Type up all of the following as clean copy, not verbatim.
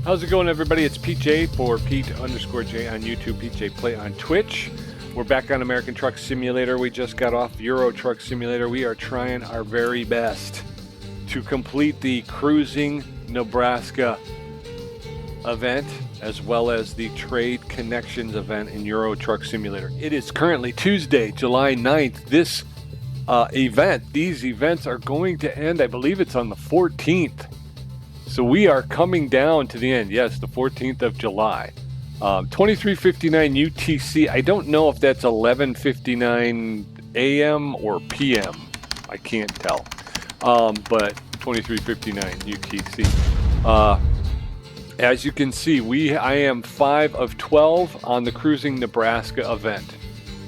How's it going, everybody? It's Pete J for Pete_J on YouTube, Pete J Play on Twitch. We're back on American Truck Simulator. We just got off Euro Truck Simulator. We are trying our very best to complete the Cruising Nebraska event, as well as the Trade Connections event in Euro Truck Simulator. It is currently Tuesday, July 9th. These events are going to end, I believe it's on the 14th. So we are coming down to the end. Yes, the 14th of July. 23:59 UTC. I don't know if that's 11:59 AM or PM. I can't tell. But 23:59 UTC. As you can see, I am 5 of 12 on the Cruising Nebraska event.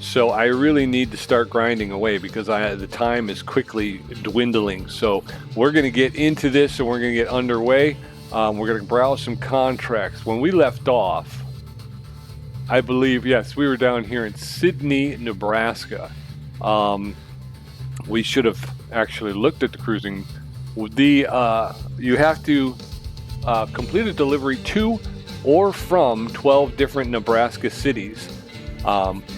So I really need to start grinding away because the time is quickly dwindling. So we're going to get into this and we're going to get underway. We're going to browse some contracts. When we left off, I believe, yes, we were down here in Sidney, Nebraska. We should have actually looked at the cruising. You have to complete a delivery to or from 12 different Nebraska cities.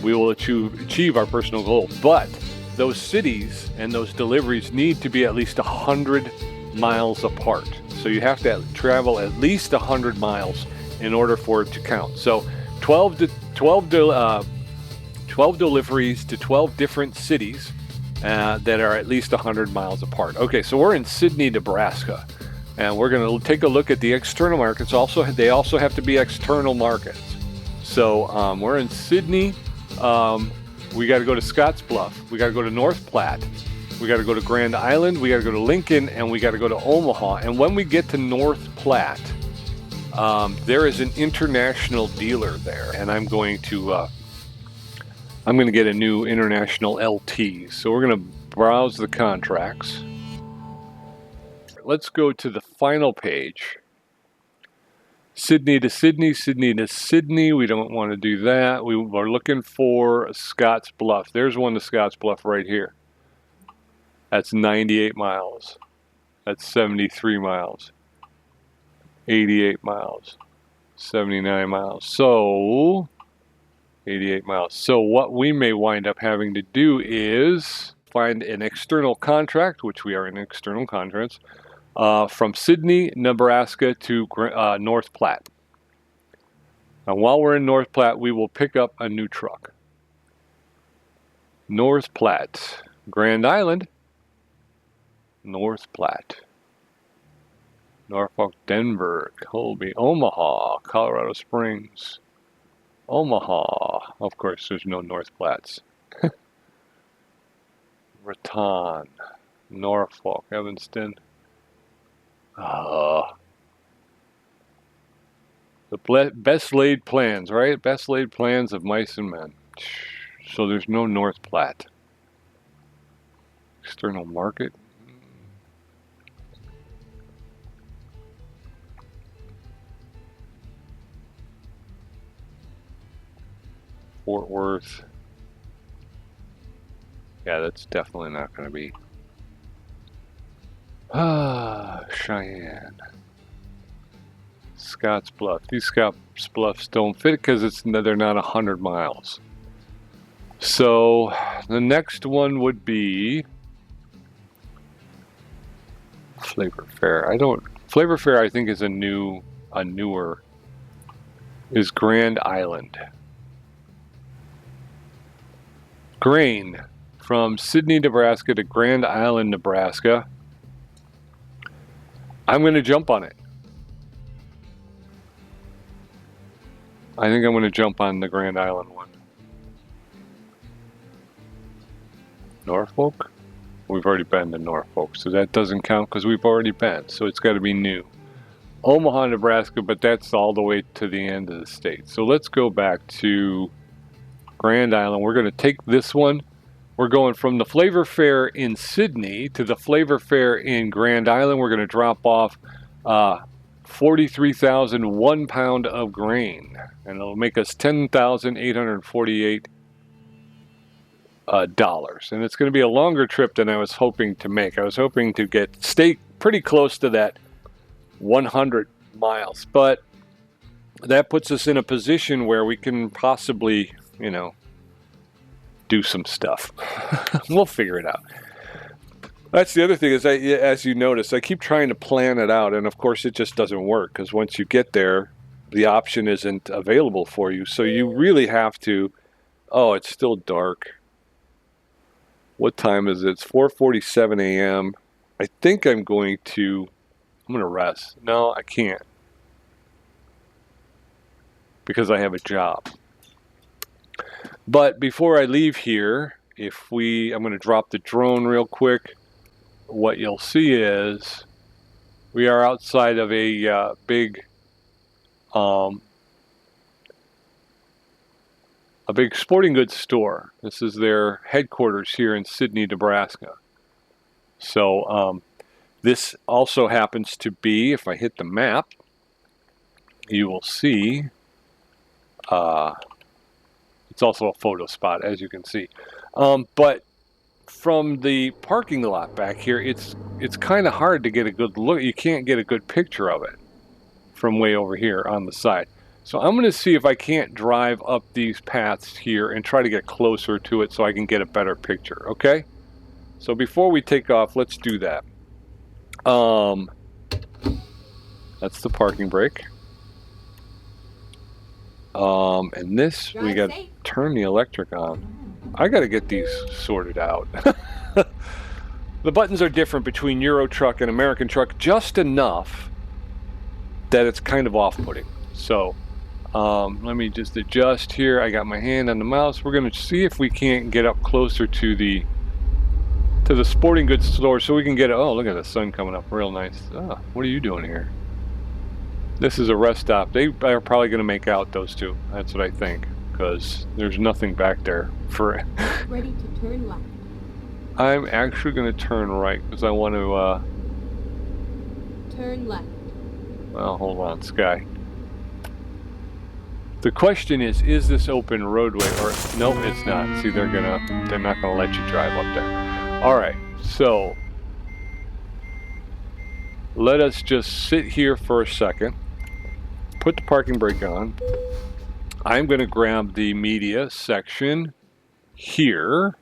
We will achieve our personal goal, but those cities and those deliveries need to be at least 100 miles apart. So you have to travel at least 100 miles in order for it to count. So 12 deliveries to 12 different cities that are at least 100 miles apart. Okay, so we're in Sidney, Nebraska, and we're going to take a look at the external markets. They also have to be external markets. So we're in Sidney. We got to go to Scottsbluff. We got to go to North Platte. We got to go to Grand Island. We got to go to Lincoln, and we got to go to Omaha. And when we get to North Platte, there is an international dealer there, and I'm going to get a new international LT. So we're going to browse the contracts. Let's go to the final page. Sidney to Sidney, Sidney to Sidney. We don't want to do that. We are looking for Scottsbluff. There's one to Scottsbluff right here. That's 98 miles. That's 73 miles. 88 miles. 79 miles. So, 88 miles. So what we may wind up having to do is find an external contract, which we are in external contracts, from Sidney, Nebraska to North Platte. Now, while we're in North Platte, we will pick up a new truck. North Platte, Grand Island, North Platte, Norfolk, Denver, Colby, Omaha, Colorado Springs, Omaha. Of course, there's no North Plattes. Raton, Norfolk, Evanston. The best laid plans, right? Best laid plans of mice and men. So there's no North Platte. External market. Fort Worth. Yeah, that's definitely not going to be. Cheyenne. Scottsbluff. These Scottsbluffs don't fit because they're not 100 miles. So the next one would be Flavor Fair. Flavor Fair, I think, is newer. Is Grand Island. Grain from Sidney, Nebraska to Grand Island, Nebraska. I'm going to jump on it. I think I'm going to jump on the Grand Island one. Norfolk? We've already been to Norfolk, so that doesn't count because we've already been. So it's got to be new. Omaha, Nebraska, but that's all the way to the end of the state. So let's go back to Grand Island. We're going to take this one. We're going from the Flavor Fair in Sidney to the Flavor Fair in Grand Island. We're going to drop off 43,001 pound of grain, and it'll make us $10,848 dollars. And it's going to be a longer trip than I was hoping to make. I was hoping to stay pretty close to that 100 miles, but that puts us in a position where we can possibly, you know, do some stuff. We'll figure it out. That's the other thing is, as you notice, I keep trying to plan it out, and of course it just doesn't work, because once you get there, the option isn't available for you. So you really have to, oh, it's still dark. What time is it? It's 4:47 a.m. I think I'm going to rest. No, I can't, because I have a job. But before I leave here, I'm going to drop the drone real quick. What you'll see is we are outside of a big sporting goods store. This is their headquarters here in Sidney, Nebraska. So this also happens to be, if I hit the map, you will see it's also a photo spot, as you can see. But from the parking lot back here, it's kind of hard to get a good look. You can't get a good picture of it from way over here on the side. So I'm going to see if I can't drive up these paths here and try to get closer to it so I can get a better picture, okay? So before we take off, let's do that. That's the parking brake. And this, we got to turn the electric on. I got to get these sorted out. The buttons are different between Euro truck and American truck, just enough that it's kind of off-putting. So let me just adjust here. I got my hand on the mouse. We're going to see if we can't get up closer to the sporting goods store so we can get, oh, look at the sun coming up real nice. Oh, what are you doing here? This is a rest stop. They are probably going to make out, those two. That's what I think, because there's nothing back there for Ready to turn left. I'm actually going to turn right because I want to turn left. Well, hold on, Sky. The question is this open roadway or no, it's not. See, they're not gonna let you drive up there. All right, so let us just sit here for a second. Put the parking brake on. I'm going to grab the media section here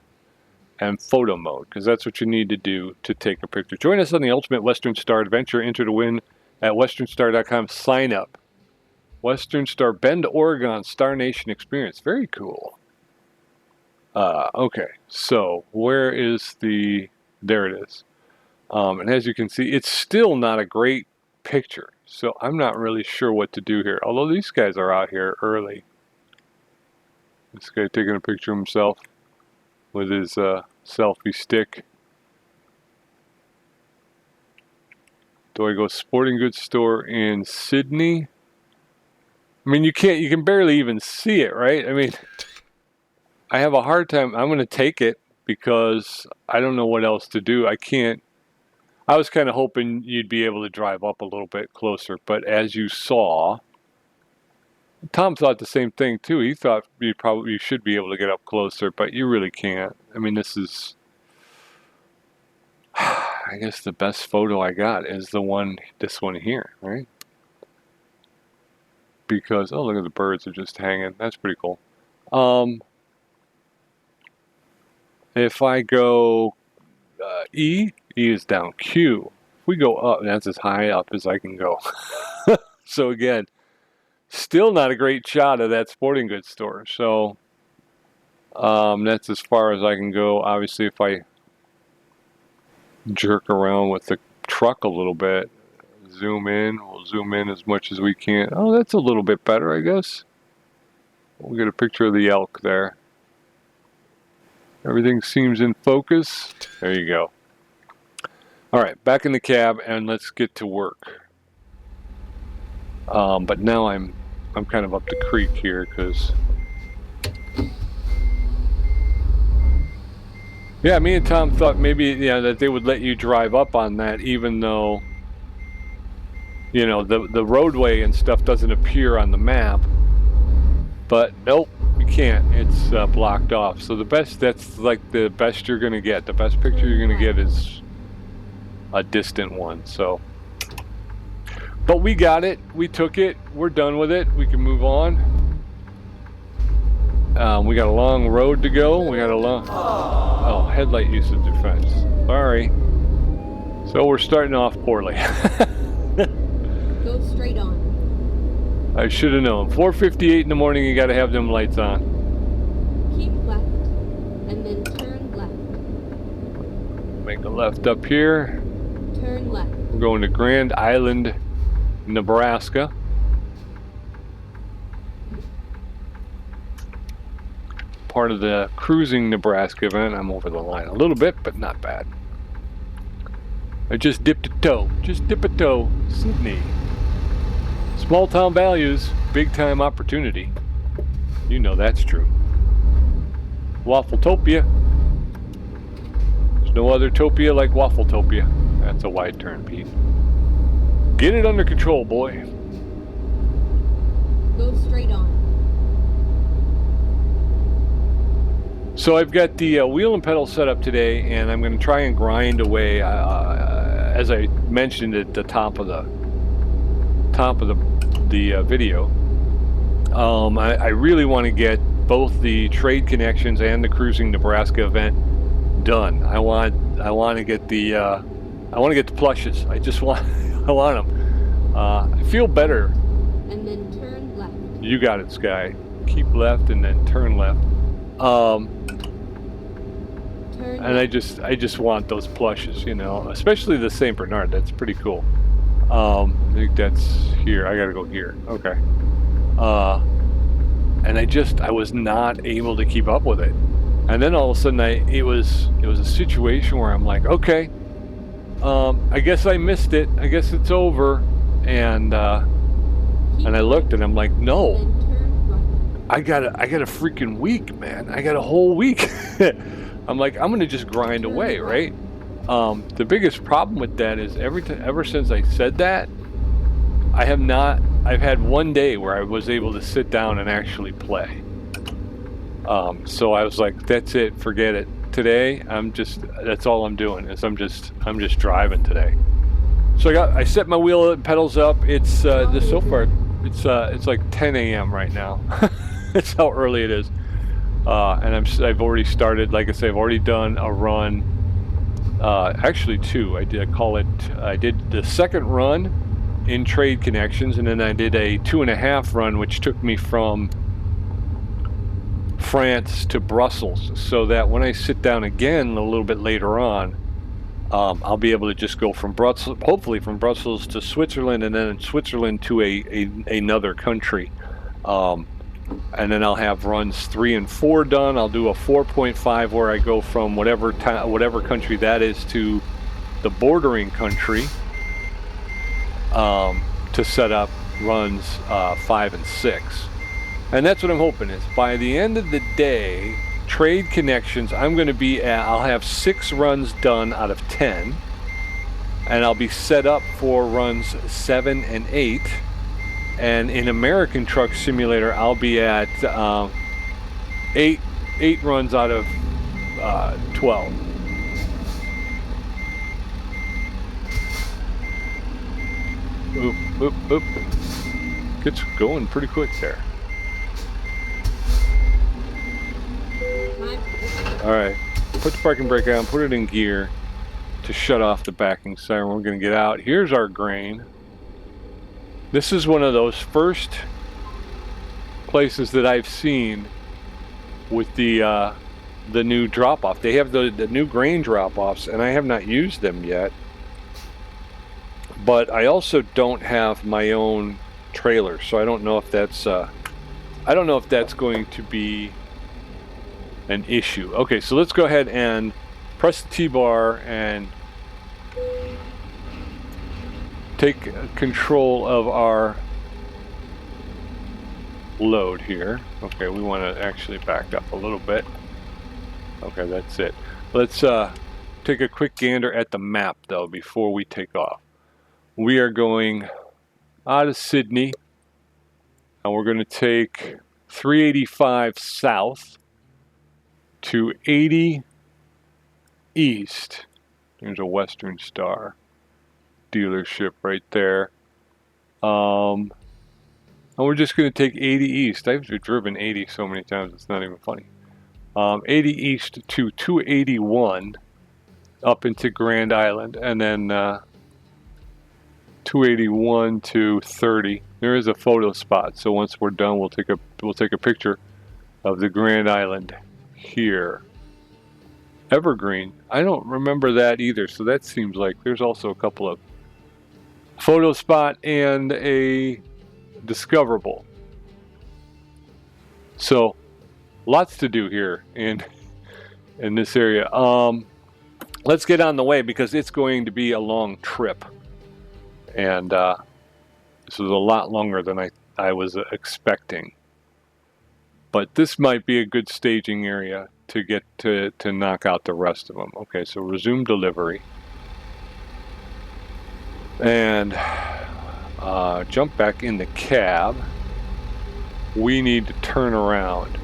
and photo mode, because that's what you need to do to take a picture. Join us on the Ultimate Western Star Adventure. Enter to win at westernstar.com. Sign up. Western Star Bend, Oregon Star Nation Experience. Very cool. Okay, so where is there it is. And as you can see, it's still not a great picture. So I'm not really sure what to do here. Although these guys are out here early. This guy taking a picture of himself with his selfie stick. Do I go sporting goods store in Sidney? I mean, you can barely even see it, right? I mean, I have a hard time. I'm going to take it because I don't know what else to do. I was kind of hoping you'd be able to drive up a little bit closer, but as you saw, Tom thought the same thing too. He thought you should be able to get up closer, but you really can't. I mean, this is, I guess the best photo I got is this one here, right? Because, oh, look at the birds are just hanging. That's pretty cool. If I go E is down. Q. If we go up, that's as high up as I can go. So again, still not a great shot of that sporting goods store. So that's as far as I can go. Obviously, if I jerk around with the truck a little bit, zoom in, we'll zoom in as much as we can. Oh, that's a little bit better, I guess. We'll get a picture of the elk there. Everything seems in focus. There you go. All right, back in the cab and let's get to work. But now I'm kind of up the creek here because, yeah, me and Tom thought maybe that they would let you drive up on that, even though the roadway and stuff doesn't appear on the map. But nope, you can't. It's blocked off. So that's like the best you're gonna get. The best picture you're gonna get is a distant one. So But we got it. We took it. We're done with it. We can move on. We got a long road to go. We got a long... Oh, headlight use of defense. Sorry. So we're starting off poorly. Go straight on. I should have known. 4:58 in the morning, you got to have them lights on. Keep left, and then turn left. Make a left up here. Turn left. We're going to Grand Island, Nebraska. Part of the Cruising Nebraska event. I'm over the line a little bit, but not bad. I just dipped a toe. Just dip a toe. Sydney. Small town values, big time opportunity. You know that's true. Waffletopia. There's no other topia like Waffletopia. That's a wide turn, Pete. Get it under control, boy. Go straight on. So I've got the wheel and pedal set up today, and I'm going to try and grind away, as I mentioned at the top of the video. I really want to get both the Trade Connections and the Cruising Nebraska event done. I want to get the plushes. I just want I want them. I feel better. And then turn left. You got it, Sky. Keep left and then turn left. Turn And left. I just want those plushes, you know, especially the Saint Bernard. That's pretty cool. I think that's here. I gotta go here. Okay. And I was not able to keep up with it. And then all of a sudden, it was a situation where I'm like, okay, I guess I missed it. I guess it's over. And I looked and I'm like, no, Then turn right. I got a freaking week, man. I got a whole week. I'm like, I'm gonna just grind away, right? The biggest problem with that is ever since I said that, I've had one day where I was able to sit down and actually play. So I was like, that's it, forget it. Today, that's all I'm doing is I'm just driving today. So I set my wheel and pedals up. It's so far, it's like 10 a.m. right now. That's how early it is. And I've already started, like I say, I've already done a run. Actually two. I did the second run in Trade Connections, and then I did a 2.5 run, which took me from France to Brussels, so that when I sit down again a little bit later on, I'll be able to just go from Brussels, hopefully from Brussels to Switzerland, and then Switzerland to another country. And then I'll have runs 3 and 4 done. I'll do a 4.5 where I go from whatever country that is to the bordering country, to set up runs 5 and 6. And that's what I'm hoping is by the end of the day, Trade Connections, I'll have 6 runs done out of 10, and I'll be set up for runs 7 and 8. And in American Truck Simulator, I'll be at 8 runs out of 12. Oop, oop, oop. Gets going pretty quick there. All right, put the parking brake on, put it in gear to shut off the backing siren. We're gonna get out. Here's our grain. This is one of those first places that I've seen with the new drop-off. They have the new grain drop-offs, and I have not used them yet. But I also don't have my own trailer, so I don't know if that's going to be an issue. Okay, so let's go ahead and press the T-bar and take control of our load here. Okay, we want to actually back up a little bit. Okay, that's it. Let's take a quick gander at the map though before we take off. We are going out of Sydney, and we're going to take 385 south to 80 east. There's a Western Star dealership right there. And we're just going to take 80 east. I've driven 80 so many times, it's not even funny. 80 east to 281 up into Grand Island, and then 281 to 30. There is a photo spot, so once we're done, we'll take a picture of the Grand Island here. Evergreen. I don't remember that either, so that seems like there's also a couple of photo spot and a discoverable. So lots to do here in this area. Let's get on the way because it's going to be a long trip, and this is a lot longer than I was expecting. But this might be a good staging area to get to knock out the rest of them. Okay, so resume delivery. And jump back in the cab. We need to turn around.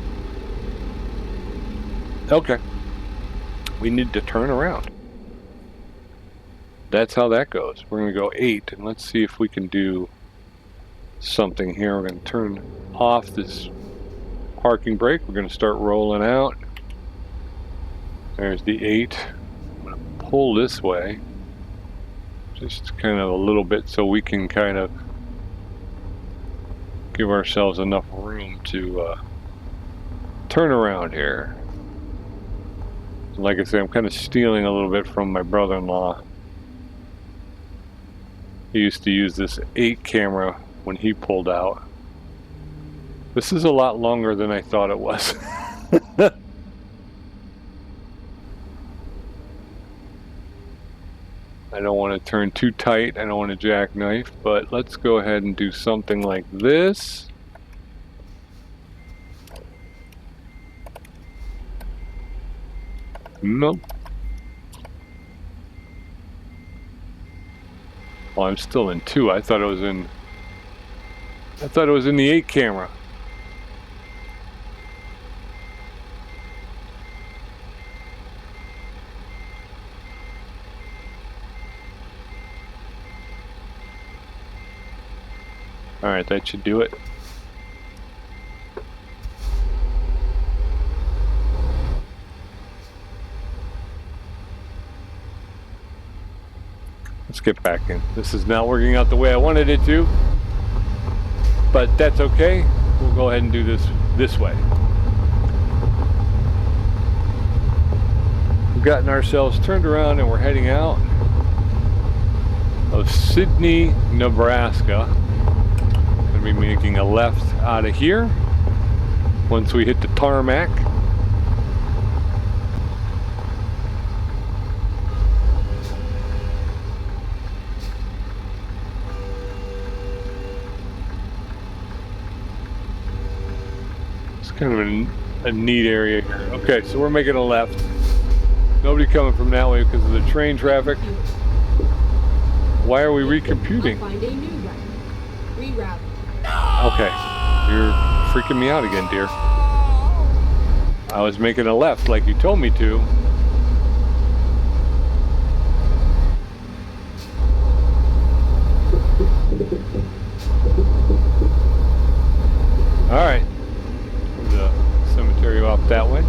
Okay. We need to turn around. That's how that goes. We're going to go 8, and let's see if we can do something here. We're going to turn off this parking brake. We're going to start rolling out. There's the 8. I'm going to pull this way. Just kind of a little bit so we can kind of give ourselves enough room to turn around here. Like I say, I'm kind of stealing a little bit from my brother-in-law. He used to use this 8 camera when he pulled out. This is a lot longer than I thought it was. I don't want to turn too tight. I don't want to jackknife, but let's go ahead and do something like this. Nope. Well, I'm still in 2. I thought it was in the 8 camera. All right, that should do it. Let's get back in. This is not working out the way I wanted it to, but that's okay. We'll go ahead and do this way. We've gotten ourselves turned around and we're heading out of Sidney, Nebraska. Be making a left out of here once we hit the tarmac. It's kind of a neat area here. Okay, so we're making a left. Nobody coming from that way because of the train traffic. Why are we recomputing? Find a new route. Reroute. Okay, you're freaking me out again, dear. I was making a left like you told me to. All right, there's a cemetery off that way.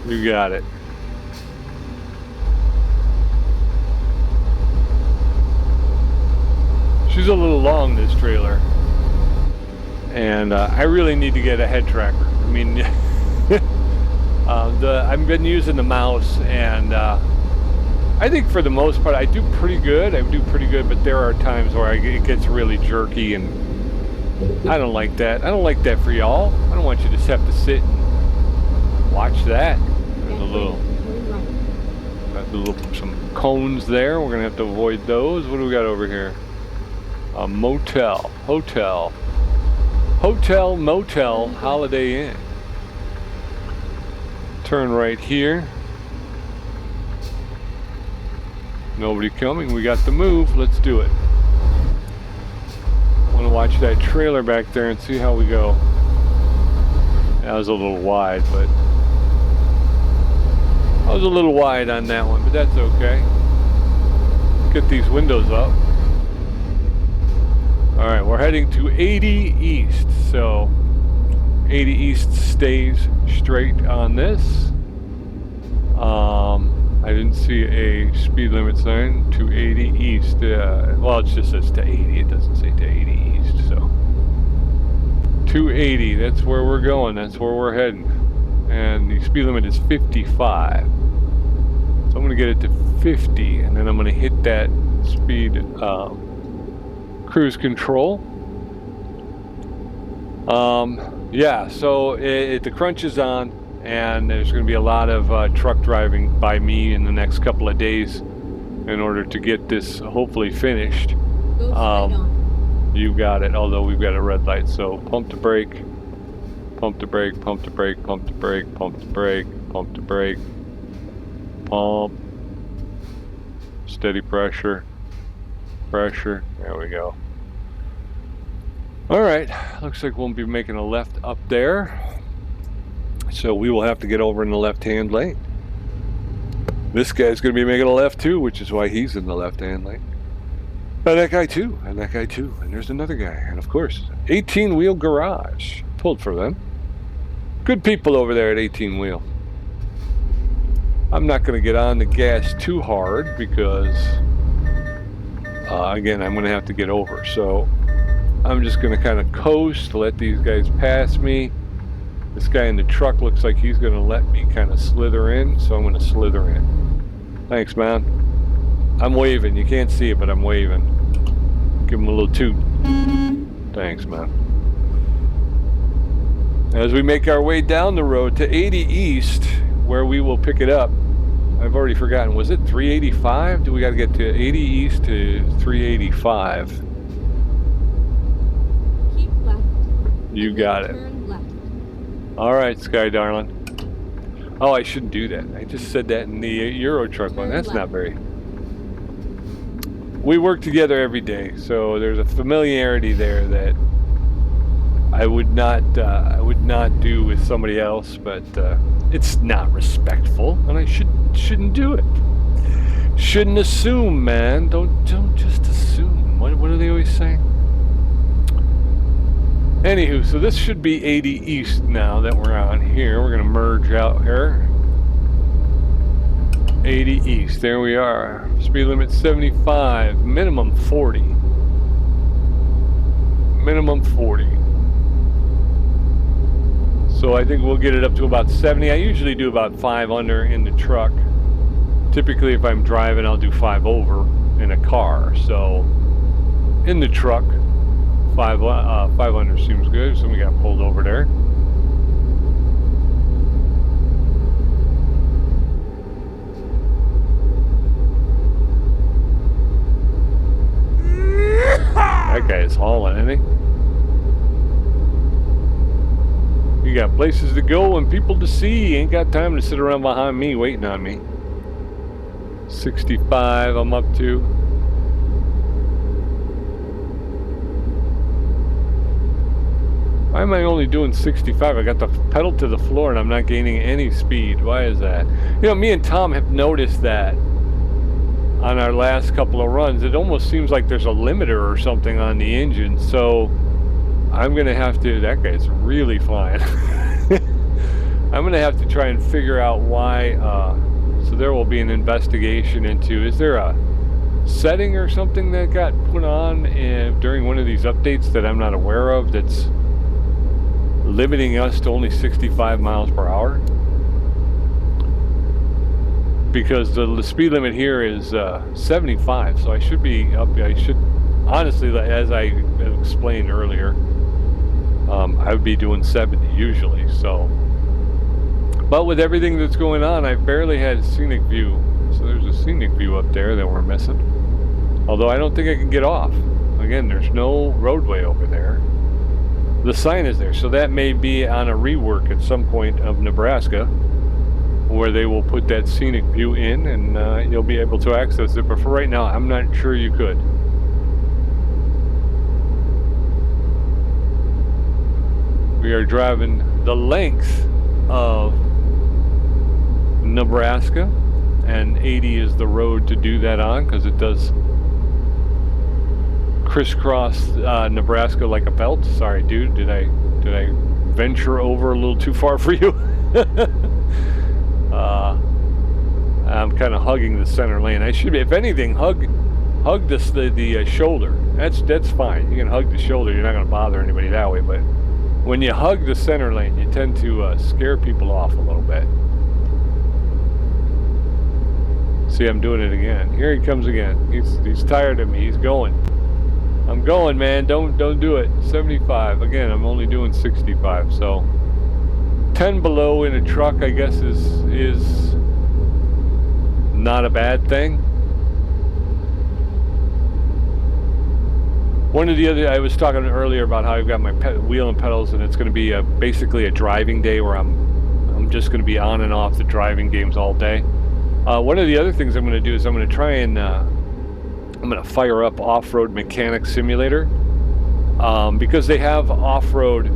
You got it. She's a little long, this trailer. And I really need to get a head tracker. I mean, I've been using the mouse, and I think for the most part I do pretty good. But there are times where it gets really jerky, and I don't like that. I don't like that for y'all. I don't want you to just have to sit and watch that. Some cones there. We're gonna have to avoid those. What do we got over here? A motel, hotel, motel, Holiday Inn. Turn right here. Nobody coming. We got the move. Let's do it. Want to watch that trailer back there and see how we go. That was a little wide, but I was a little wide on that one, but that's okay. Get these windows up. All right, we're heading to 80 East, so 80 East stays straight on this. I didn't see a speed limit sign to 80 East. Well, it just says to 80. It doesn't say to 80 East, so 280. That's where we're going. That's where we're heading. And the speed limit is 55. So I'm going to get it to 50, and then I'm going to hit that speed cruise control. Yeah, so the crunch is on, and there's going to be a lot of truck driving by me in the next couple of days in order to get this hopefully finished. Go straight on. You got it, although we've got a red light. So pump to brake, pump to brake, pump to brake, pump to brake, pump to brake, pump to brake, pump, steady pressure, pressure, there we go. All right, looks like we'll be making a left up there. So we will have to get over in the left-hand lane. This guy's going to be making a left too, which is why he's in the left-hand lane. And that guy too, and that guy too, and there's another guy. And of course, 18 Wheel Garage. Pulled for them. Good people over there at 18 Wheel. I'm not going to get on the gas too hard because, again, I'm going to have to get over. So I'm just going to kind of coast, let these guys pass me. This guy in the truck looks like he's going to let me kind of slither in, so I'm going to slither in. Thanks, man. I'm waving. You can't see it, but I'm waving. Give him a little toot. Thanks, man. As we make our way down the road to 80 East, where we will pick it up. I've already forgotten. Was it 385? Do we got to get to 80 East to 385? Keep left. You got it. Turn left. All right, Sky Darling. Oh, I shouldn't do that. I just said that in the Euro truck one. That's not very... We work together every day, so there's a familiarity there that I would not do with somebody else, but it's not respectful, and I shouldn't do it. Shouldn't assume, man. Don't just assume. What do they always say? Anywho, so this should be 80 East now that we're on here. We're going to merge out here. 80 East, there we are. Speed limit 75, minimum 40. Minimum 40. So I think we'll get it up to about 70. I usually do about 5 under in the truck. Typically if I'm driving, I'll do 5 over in a car. So in the truck, 5 under seems good. So we got pulled over there. That guy is hauling, isn't he? You got places to go and people to see. You ain't got time to sit around behind me waiting on me. 65 I'm up to. Why am I only doing 65? I got the pedal to the floor and I'm not gaining any speed. Why is that? You know, me and Tom have noticed that on our last couple of runs. It almost seems like there's a limiter or something on the engine. So I'm going to have to... That guy's really flying. I'm going to have to try and figure out why. So there will be an investigation into... Is there a setting or something that got put on during one of these updates that I'm not aware of that's limiting us to only 65 miles per hour? Because the speed limit here is 75, so I should be up. I should, honestly, as I explained earlier, I would be doing 70 usually. So, but with everything that's going on, I barely had scenic view. So there's a scenic view up there that we're missing. Although I don't think I can get off. Again, there's no roadway over there. The sign is there, so that may be on a rework at some point of Nebraska, where they will put that scenic view in and you'll be able to access it. But for right now, I'm not sure you could. We are driving the length of Nebraska, and 80 is the road to do that on, because it does crisscross Nebraska like a belt. Sorry, dude, did I venture over a little too far for you? I'm kind of hugging the center lane. I should be, if anything, hug the shoulder. That's fine. You can hug the shoulder. You're not going to bother anybody that way. But when you hug the center lane, you tend to scare people off a little bit. See, I'm doing it again. Here he comes again. He's tired of me. He's going. I'm going, man. Don't do it. 75. Again, I'm only doing 65. So 10 below in a truck, I guess, is not a bad thing. One of the other, I was talking earlier about how I've got my wheel and pedals, and it's going to be basically a driving day where I'm just going to be on and off the driving games all day. One of the other things I'm going to do is I'm going to try and I'm going to fire up Off-Road Mechanic Simulator, because they have off-road,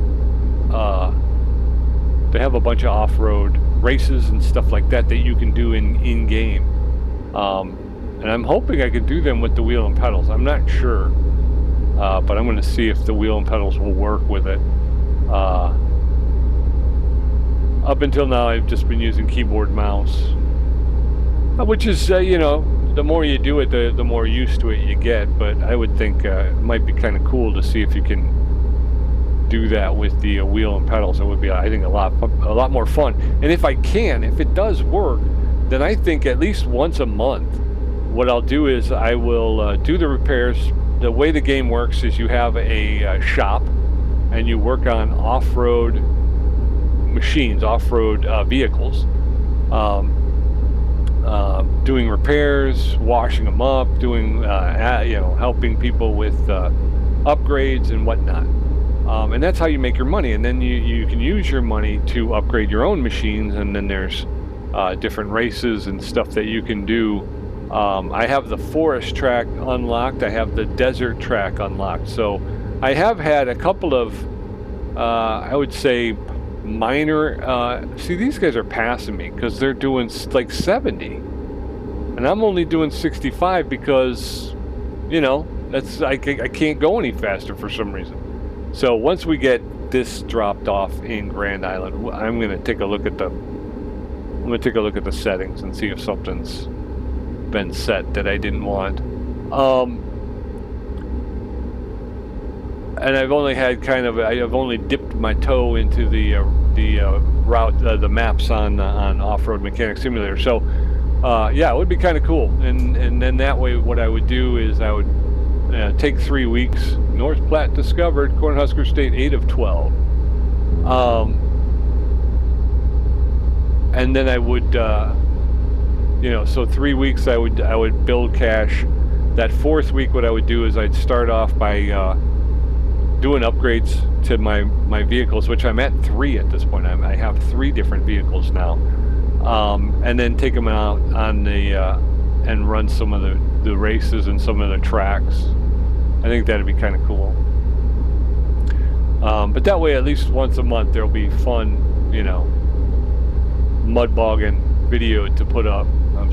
they have a bunch of off-road races and stuff like that you can do in-game. And I'm hoping I could do them with the wheel and pedals. I'm not sure, but I'm going to see if the wheel and pedals will work with it. Up until now, I've just been using keyboard mouse, which is, the more you do it, the more used to it you get. But I would think it might be kind of cool to see if you can do that with the wheel and pedals. It would be, I think, a lot more fun. And if it does work, then I think at least once a month, what I'll do is I will do the repairs. The way the game works is you have a shop, and you work on off-road machines, off-road vehicles. Doing repairs, washing them up, doing, helping people with upgrades and whatnot. And that's how you make your money. And then you can use your money to upgrade your own machines. And then there's different races and stuff that you can do. I have the forest track unlocked. I have the desert track unlocked. So I have had a couple of, I would say, minor, see, these guys are passing me because they're doing like 70, and I'm only doing 65 because, I can't go any faster for some reason. So once we get this dropped off in Grand Island, I'm going to take a look at the settings and see if something's been set that I didn't want. And I've only had I've only dipped my toe into the route, the maps on Off-Road Mechanic Simulator. So, it would be kind of cool. And then that way, what I would do is I would take 3 weeks. North Platte discovered, Cornhusker State 8 of 12. And then I would, so 3 weeks I would build cash. That fourth week, what I would do is I'd start off by doing upgrades to my vehicles, which I'm at 3 at this point. I have 3 different vehicles now, and then take them out on the and run some of the races and some of the tracks. I think that'd be kind of cool. But that way, at least once a month, there'll be fun, mud bogging video to put up. I'm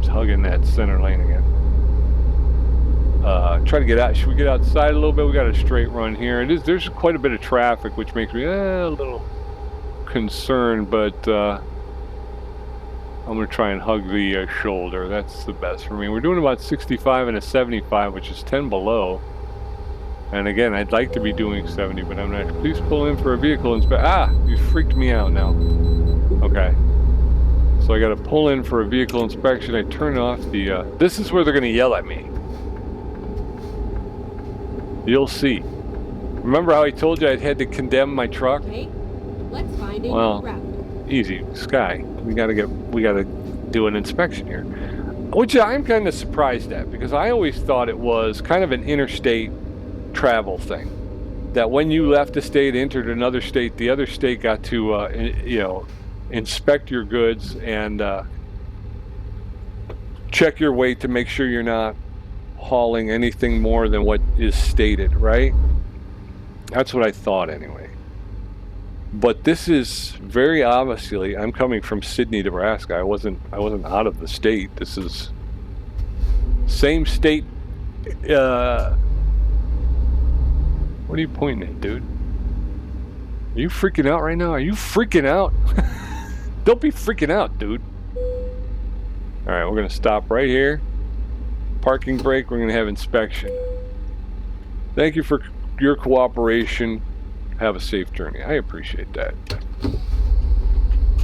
hugging that center lane again. Try to get out. Should we get outside a little bit? We got a straight run here. There's quite a bit of traffic, which makes me a little concerned, but I'm going to try and hug the shoulder. That's the best for me. We're doing about 65 and a 75, which is 10 below. And again, I'd like to be doing 70, but I'm not. Please pull in for a vehicle inspection. You freaked me out now. Okay. So I got to pull in for a vehicle inspection. I turn off the, this is where they're going to yell at me. You'll see. Remember how I told you I had to condemn my truck? Okay, let's find a new route. Easy, Sky. We gotta do an inspection here, which I'm kind of surprised at, because I always thought it was kind of an interstate travel thing. That when you left a state, entered another state, the other state got to inspect your goods and check your weight to make sure you're not hauling anything more than what is stated, right? That's what I thought anyway. But this is very obviously, I'm coming from Sidney, Nebraska. I wasn't out of the state. This is same state. What are you pointing at, dude? Are you freaking out right now? Are you freaking out? Don't be freaking out, dude. All right, we're gonna stop right here. Parking brake. We're gonna have inspection. Thank you for your cooperation. Have a safe journey. I appreciate that.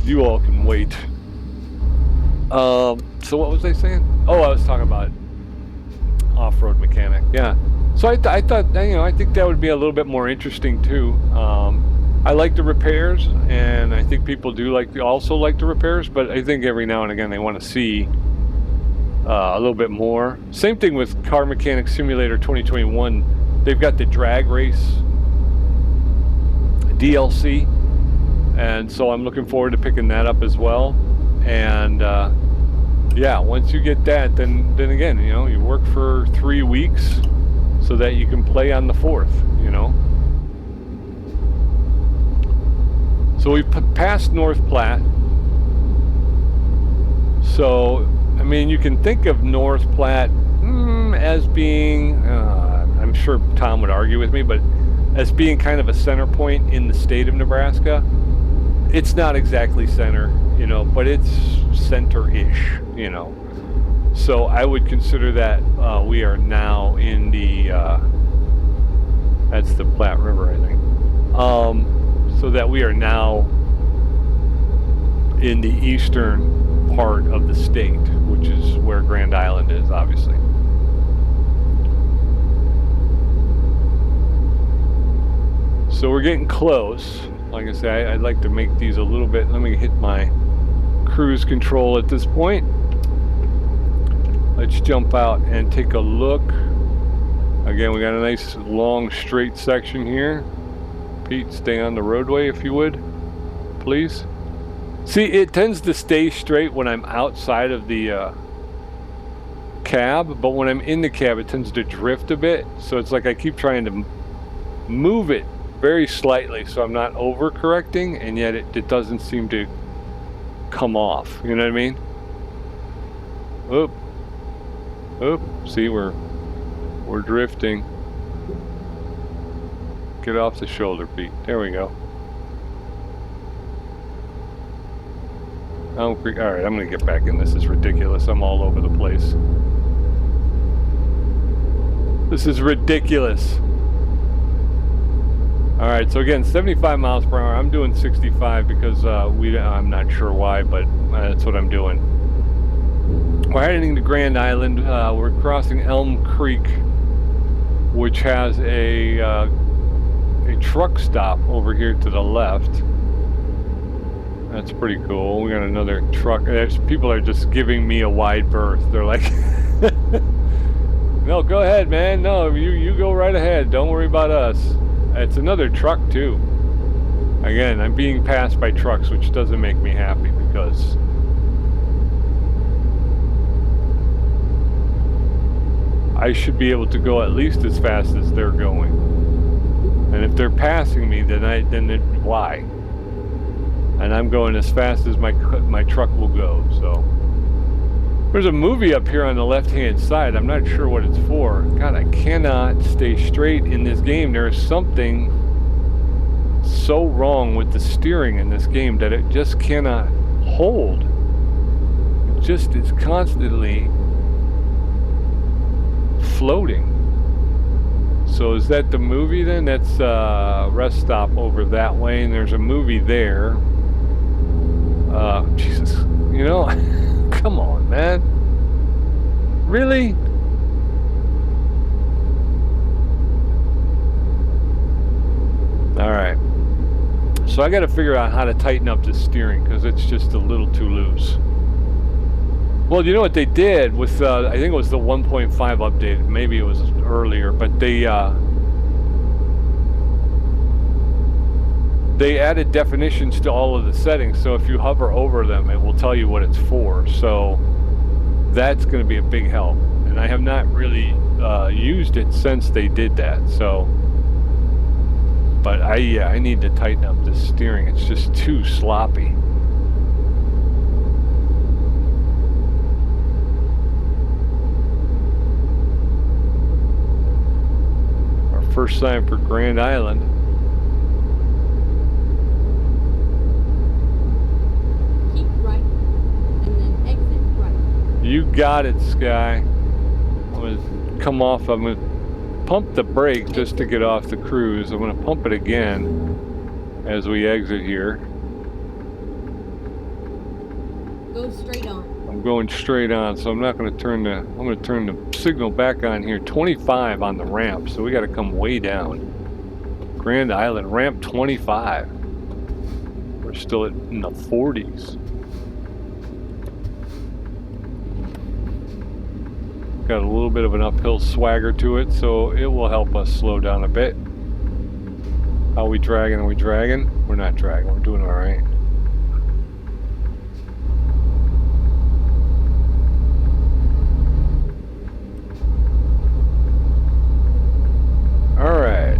You all can wait. So what was I saying? Oh, I was talking about off-road mechanic. Yeah. So I thought, you know, I think that would be a little bit more interesting too. I like the repairs, and I think people do also like the repairs, but I think every now and again they want to see a little bit more. Same thing with Car Mechanic Simulator 2021. They've got the drag race DLC, and so I'm looking forward to picking that up as well. And yeah, once you get that, then again, you know, you work for 3 weeks so that you can play on the 4th, you know. So we passed North Platte. So I mean, you can think of North Platte as being, I'm sure Tom would argue with me, but as being kind of a center point in the state of Nebraska. It's not exactly center, you know, but it's center-ish, you know. So I would consider that we are now in the, that's the Platte River, I think. So that we are now in the eastern part of the state, which is where Grand Island is, obviously. So we're getting close. Like I say, I'd like to make these a little bit. Let me hit my cruise control at this point. Let's jump out and take a look. Again, we got a nice long straight section here. Pete, stay on the roadway if you would, please. See, it tends to stay straight when I'm outside of the cab, but when I'm in the cab, it tends to drift a bit. So it's like I keep trying to move it very slightly so I'm not overcorrecting, and yet it doesn't seem to come off. You know what I mean? Oop. Oop. See, we're drifting. Get off the shoulder, Pete. There we go. All right, I'm gonna get back in. This is ridiculous. I'm all over the place. This is ridiculous. All right, so again, 75 miles per hour. I'm doing 65 because I'm not sure why, but that's what I'm doing. We're heading to Grand Island. We're crossing Elm Creek, which has a truck stop over here to the left. That's pretty cool. We got another truck. People are just giving me a wide berth. They're like, no, go ahead, man. No, you go right ahead. Don't worry about us. It's another truck too. Again, I'm being passed by trucks, which doesn't make me happy because I should be able to go at least as fast as they're going. And if they're passing me, then why? And I'm going as fast as my truck will go. So there's a movie up here on the left-hand side. I'm not sure what it's for. God, I cannot stay straight in this game. There is something so wrong with the steering in this game that it just cannot hold. It just is constantly floating. So is that the movie then? That's rest stop over that way, and there's a movie there. Jesus, you know, come on, man. Really? All right. So I got to figure out how to tighten up the steering because it's just a little too loose. Well, you know what they did with, I think it was the 1.5 update, maybe it was earlier, but they added definitions to all of the settings, so if you hover over them, it will tell you what it's for. So that's going to be a big help, and I have not really used it since they did that. So But I need to tighten up the steering. It's just too sloppy. Our first time for Grand Island. Keep right, and then exit right. You got it, Sky. I'm gonna come off. I'm gonna pump the brake just to get off the cruise. I'm gonna pump it again as we exit here. Go straight on. I'm going straight on, so I'm not going to turn the. I'm going to turn the signal back on here. 25 on the ramp, so we got to come way down. Grand Island ramp 25. We're still in the 40s. Got a little bit of an uphill swagger to it, so it will help us slow down a bit. How are we dragging? Are we dragging? We're not dragging. We're doing all right. All right.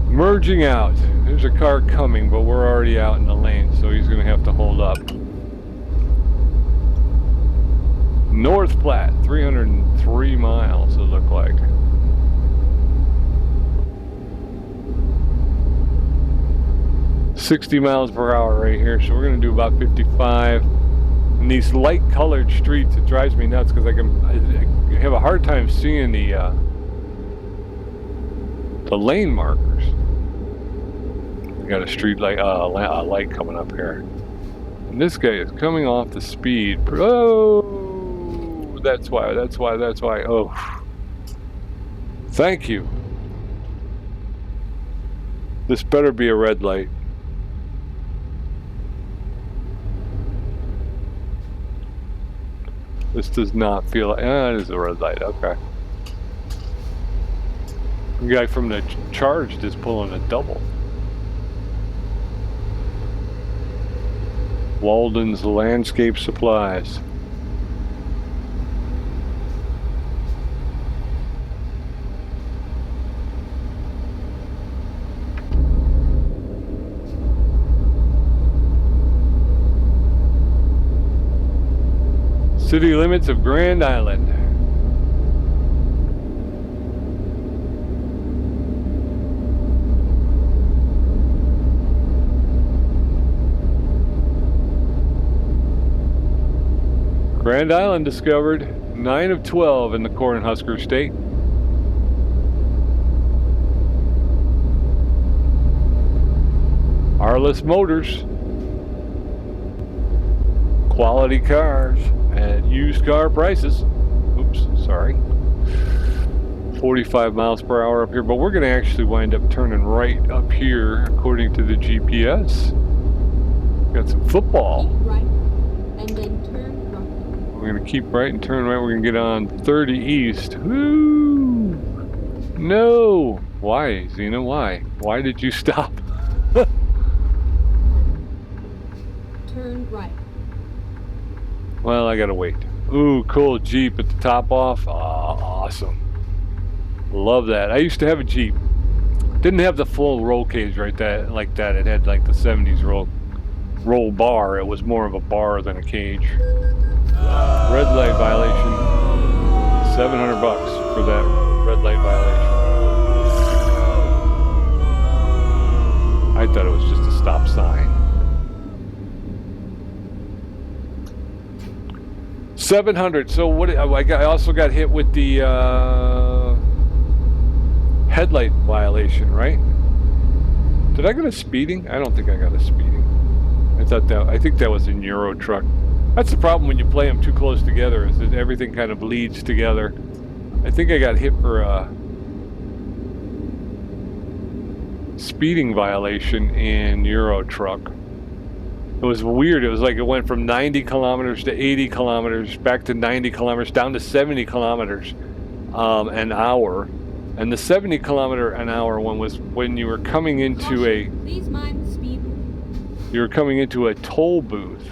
Merging out. There's a car coming, but we're already out in the lane, so he's going to have to hold up. North Platte, 303 miles, it looked like. $60 miles per hour right here, so we're going to do about 55. And these light-colored streets, it drives me nuts because I have a hard time seeing the lane markers. We got a street light, light coming up here, and this guy is coming off the speed. Oh! That's why. Oh, thank you. This better be a red light. This does not feel like, it is a red light, okay. The guy from the Charged is pulling a double. Walden's Landscape Supplies. City limits of Grand Island. Grand Island discovered, 9 of 12 in the Cornhusker State. Arliss Motors. Quality cars at used car prices. Oops, sorry. 45 miles per hour up here, but we're going to actually wind up turning right up here according to the GPS. Got some football. Keep right, and then turn right. We're going to keep right and turn right. We're going to get on 30 east. Woo! No! Why, Zena? Why? Why did you stop? Turn right. Well, I gotta wait. Ooh, cool Jeep at the top off. Oh, awesome. Love that. I used to have a Jeep. Didn't have the full roll cage like that. It had like the 70s roll bar. It was more of a bar than a cage. Red light violation. $700 for that red light violation. I thought it was just a stop sign. 700. So what? I also got hit with the headlight violation, right? Did I get a speeding? I don't think I got a speeding. I think that was a Euro truck. That's the problem when you play them too close together, is that everything kind of bleeds together. I think I got hit for a speeding violation in Euro truck. It was weird. It was like it went from 90 kilometers to 80 kilometers, back to 90 kilometers, down to 70 kilometers an hour. And the 70 kilometer an hour one was when you were coming into Please mind the speed. You were coming into a toll booth.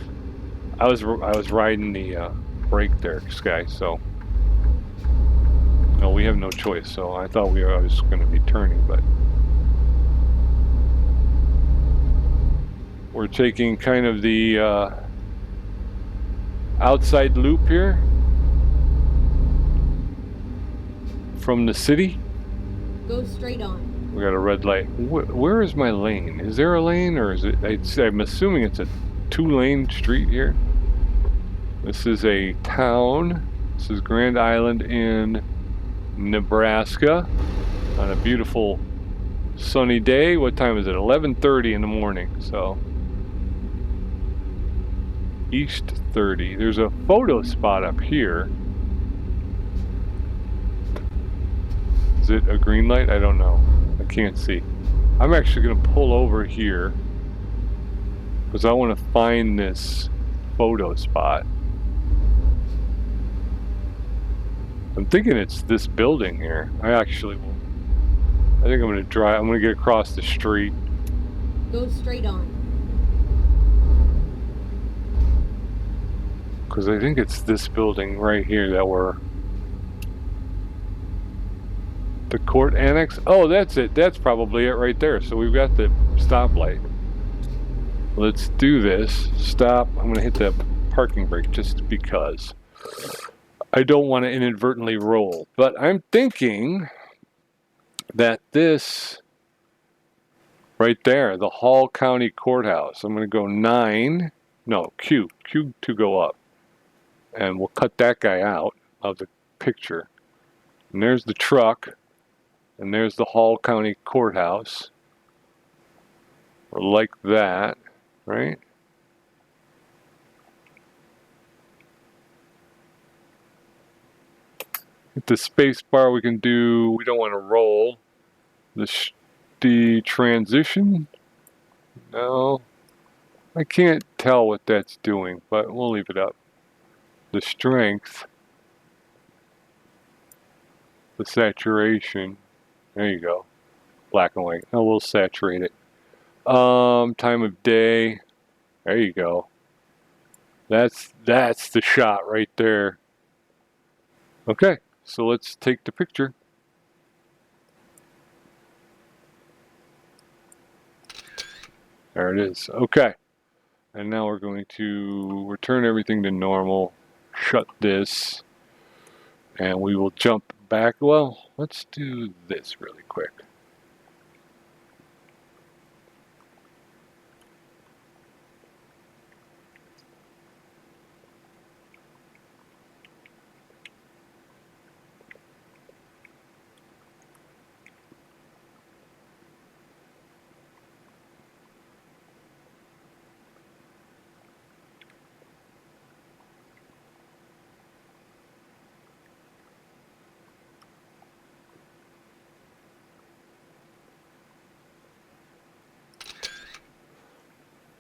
I was riding the brake there, Sky. So No, we have no choice. So I thought I was going to be turning, but we're taking kind of the outside loop here from the city. Go straight on. We got a red light. Where is my lane? Is there a lane, or is it? I'm assuming it's a 2-lane street here. This is a town. This is Grand Island in Nebraska on a beautiful sunny day. What time is it? 11:30 in the morning. So East 30. There's a photo spot up here. Is it a green light? I don't know. I can't see. I'm actually going to pull over here because I want to find this photo spot. I'm thinking it's this building here. I think I'm going to drive. I'm going to get across the street. Go straight on. Because I think it's this building right here that we're... The court annex? Oh, that's it. That's probably it right there. So we've got the stoplight. Let's do this. Stop. I'm going to hit the parking brake just because I don't want to inadvertently roll. But I'm thinking that this right there, the Hall County Courthouse, I'm going to go 9. No, Q to go up. And we'll cut that guy out of the picture. And there's the truck. And there's the Hall County Courthouse. Or like that, right? Hit the space bar, we can do, we don't want to roll. The transition? No. I can't tell what that's doing, but we'll leave it up. The strength. The saturation. There you go. Black and white. Oh, we'll saturate it. Time of day. There you go. That's the shot right there. Okay, so let's take the picture. There it is. Okay. And now we're going to return everything to normal. Shut this. And we will jump back. Well, let's do this really quick.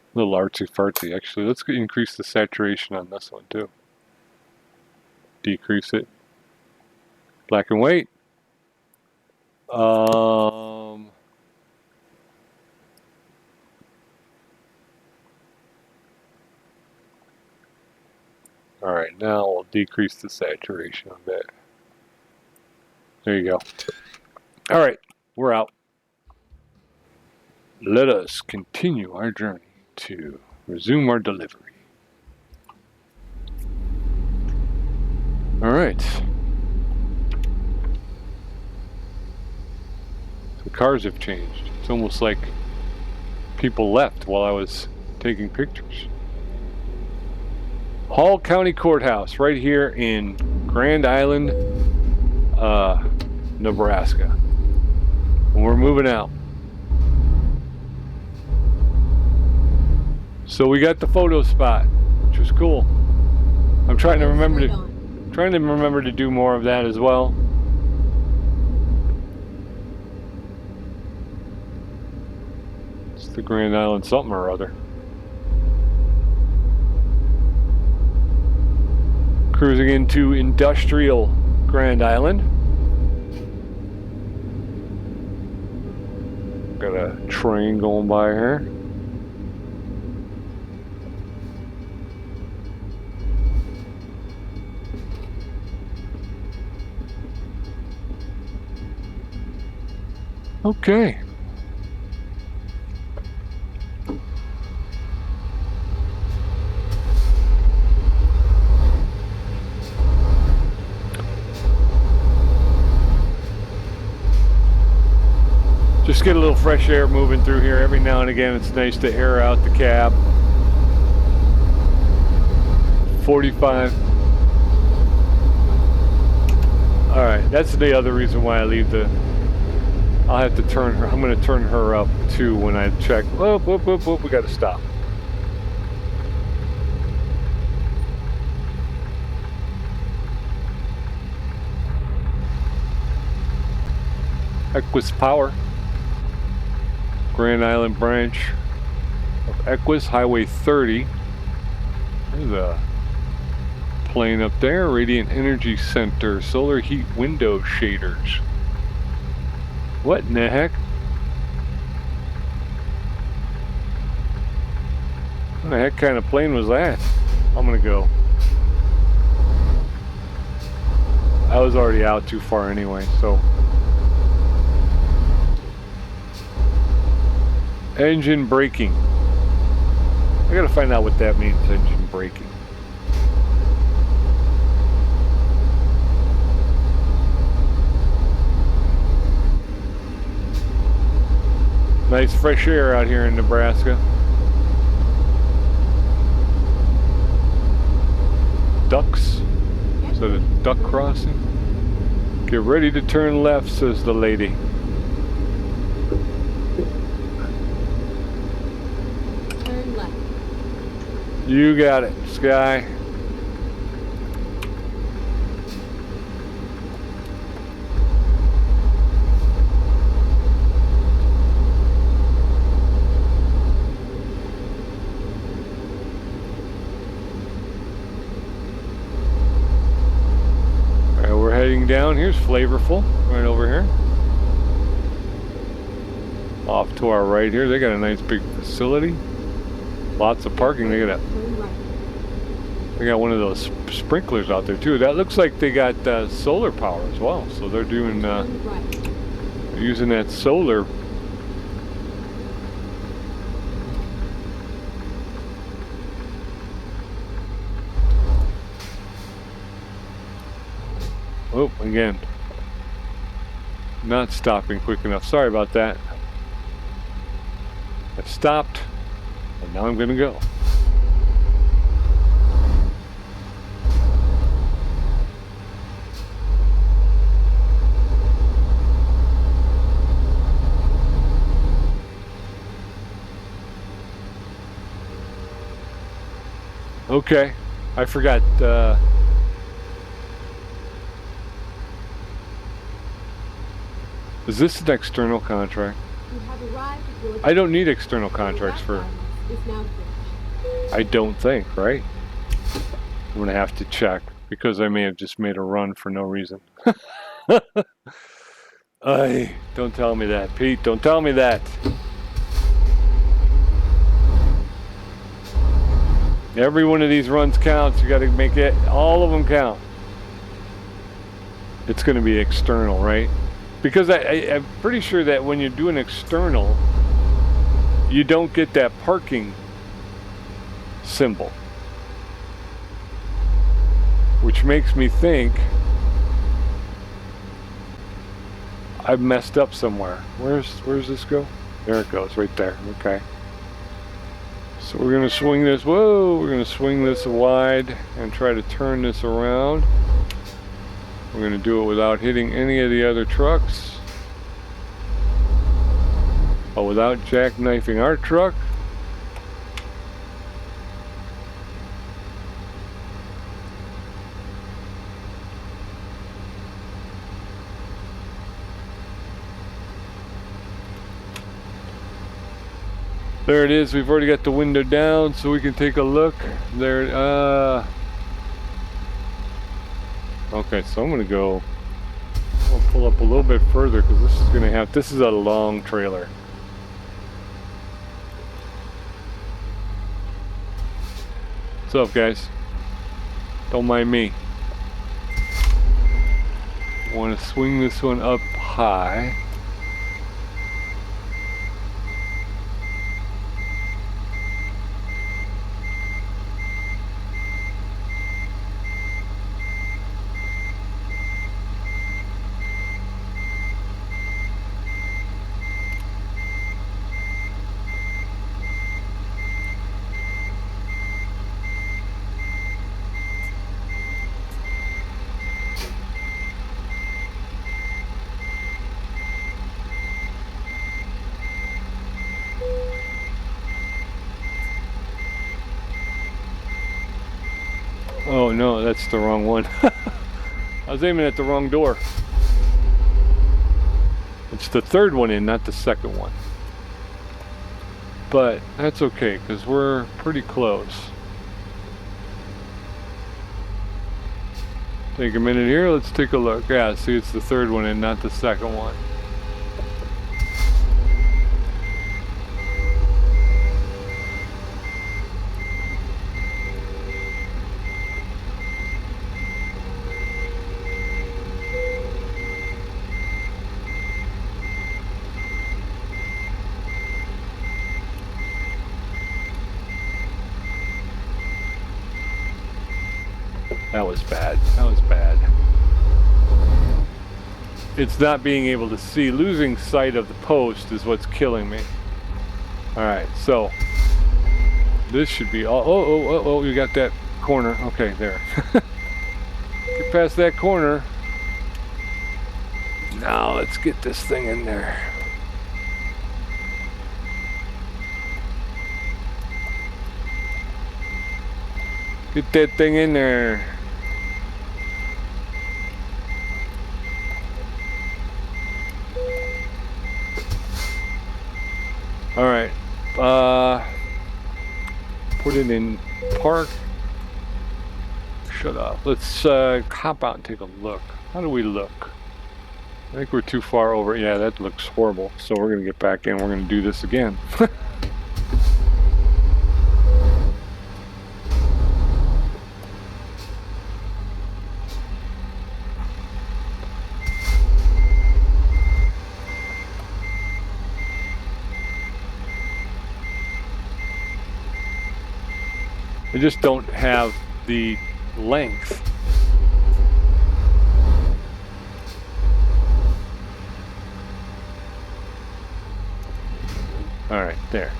A little artsy fartsy, actually. Let's increase the saturation on this one too. Decrease it. Black and white. All right, now we'll decrease the saturation a bit. There you go. All right, we're out. Let us continue our journey to resume our delivery. All right. The cars have changed. It's almost like people left while I was taking pictures. Hall County Courthouse right here in Grand Island, Nebraska. And we're moving out. So we got the photo spot, which was cool. I'm trying to remember to do more of that as well. It's the Grand Island something or other. Cruising into industrial Grand Island. Got a train going by here. Okay. Just get a little fresh air moving through here. Every now and again, it's nice to air out the cab. 45. All right, that's the other reason why I leave the... I'll have to turn her... I'm going to turn her up, too, when I check. Whoop, whoop, whoop, whoop. We got to stop. Equus Power. Grand Island branch of Equus, Highway 30. There's a plane up there. Radiant Energy Center, solar heat window shaders. What in the heck? What the heck kind of plane was that? I'm gonna go. I was already out too far anyway, so. Engine braking. I gotta find out what that means, engine braking. Nice fresh air out here in Nebraska. Ducks. Is that a duck crossing? Get ready to turn left, says the lady. Turn left. You got it, Sky. Heading down, here's Flavorful, right over here. Off to our right here, they got a nice big facility. Lots of parking. They got one of those sprinklers out there too. That looks like they got solar power as well. So they're doing, they're using that solar. Oh, again. Not stopping quick enough. Sorry about that. I've stopped, and now I'm going to go. Okay, I forgot. Is this an external contract? You have arrived at your I don't need external contracts for... is now finished. I don't think, right? I'm going to have to check, because I may have just made a run for no reason. Don't tell me that, Pete. Don't tell me that. Every one of these runs counts. You got to make it, all of them count. It's going to be external, right? Because I'm pretty sure that when you do an external, you don't get that parking symbol. Which makes me think I've messed up somewhere. Where's this go? There it goes, right there. Okay. So we're gonna swing this, whoa, we're gonna swing this wide and try to turn this around. We're going to do it without hitting any of the other trucks, but without jackknifing our truck. There it is. We've already got the window down, so we can take a look. There. Okay, so I'm gonna go. I'll pull up a little bit further because this is gonna have. This is a long trailer. What's up, guys? Don't mind me. I want to swing this one up high. Oh no, that's the wrong one. I was aiming at the wrong door. It's the third one in, not the second one. But that's okay, because we're pretty close. Take a minute here, let's take a look. Yeah, see, it's the third one in, not the second one. That was bad. That was bad. It's not being able to see. Losing sight of the post is what's killing me. Alright, so this should be all. Oh, you got that corner. Okay, there. Get past that corner. Now let's get this thing in there. Get that thing in there. All right, put it in park. Shut up. Let's hop out and take a look. How do we look? I think we're too far over. Yeah, that looks horrible. So we're gonna get back in. We're gonna do this again. I just don't have the length. All right, there.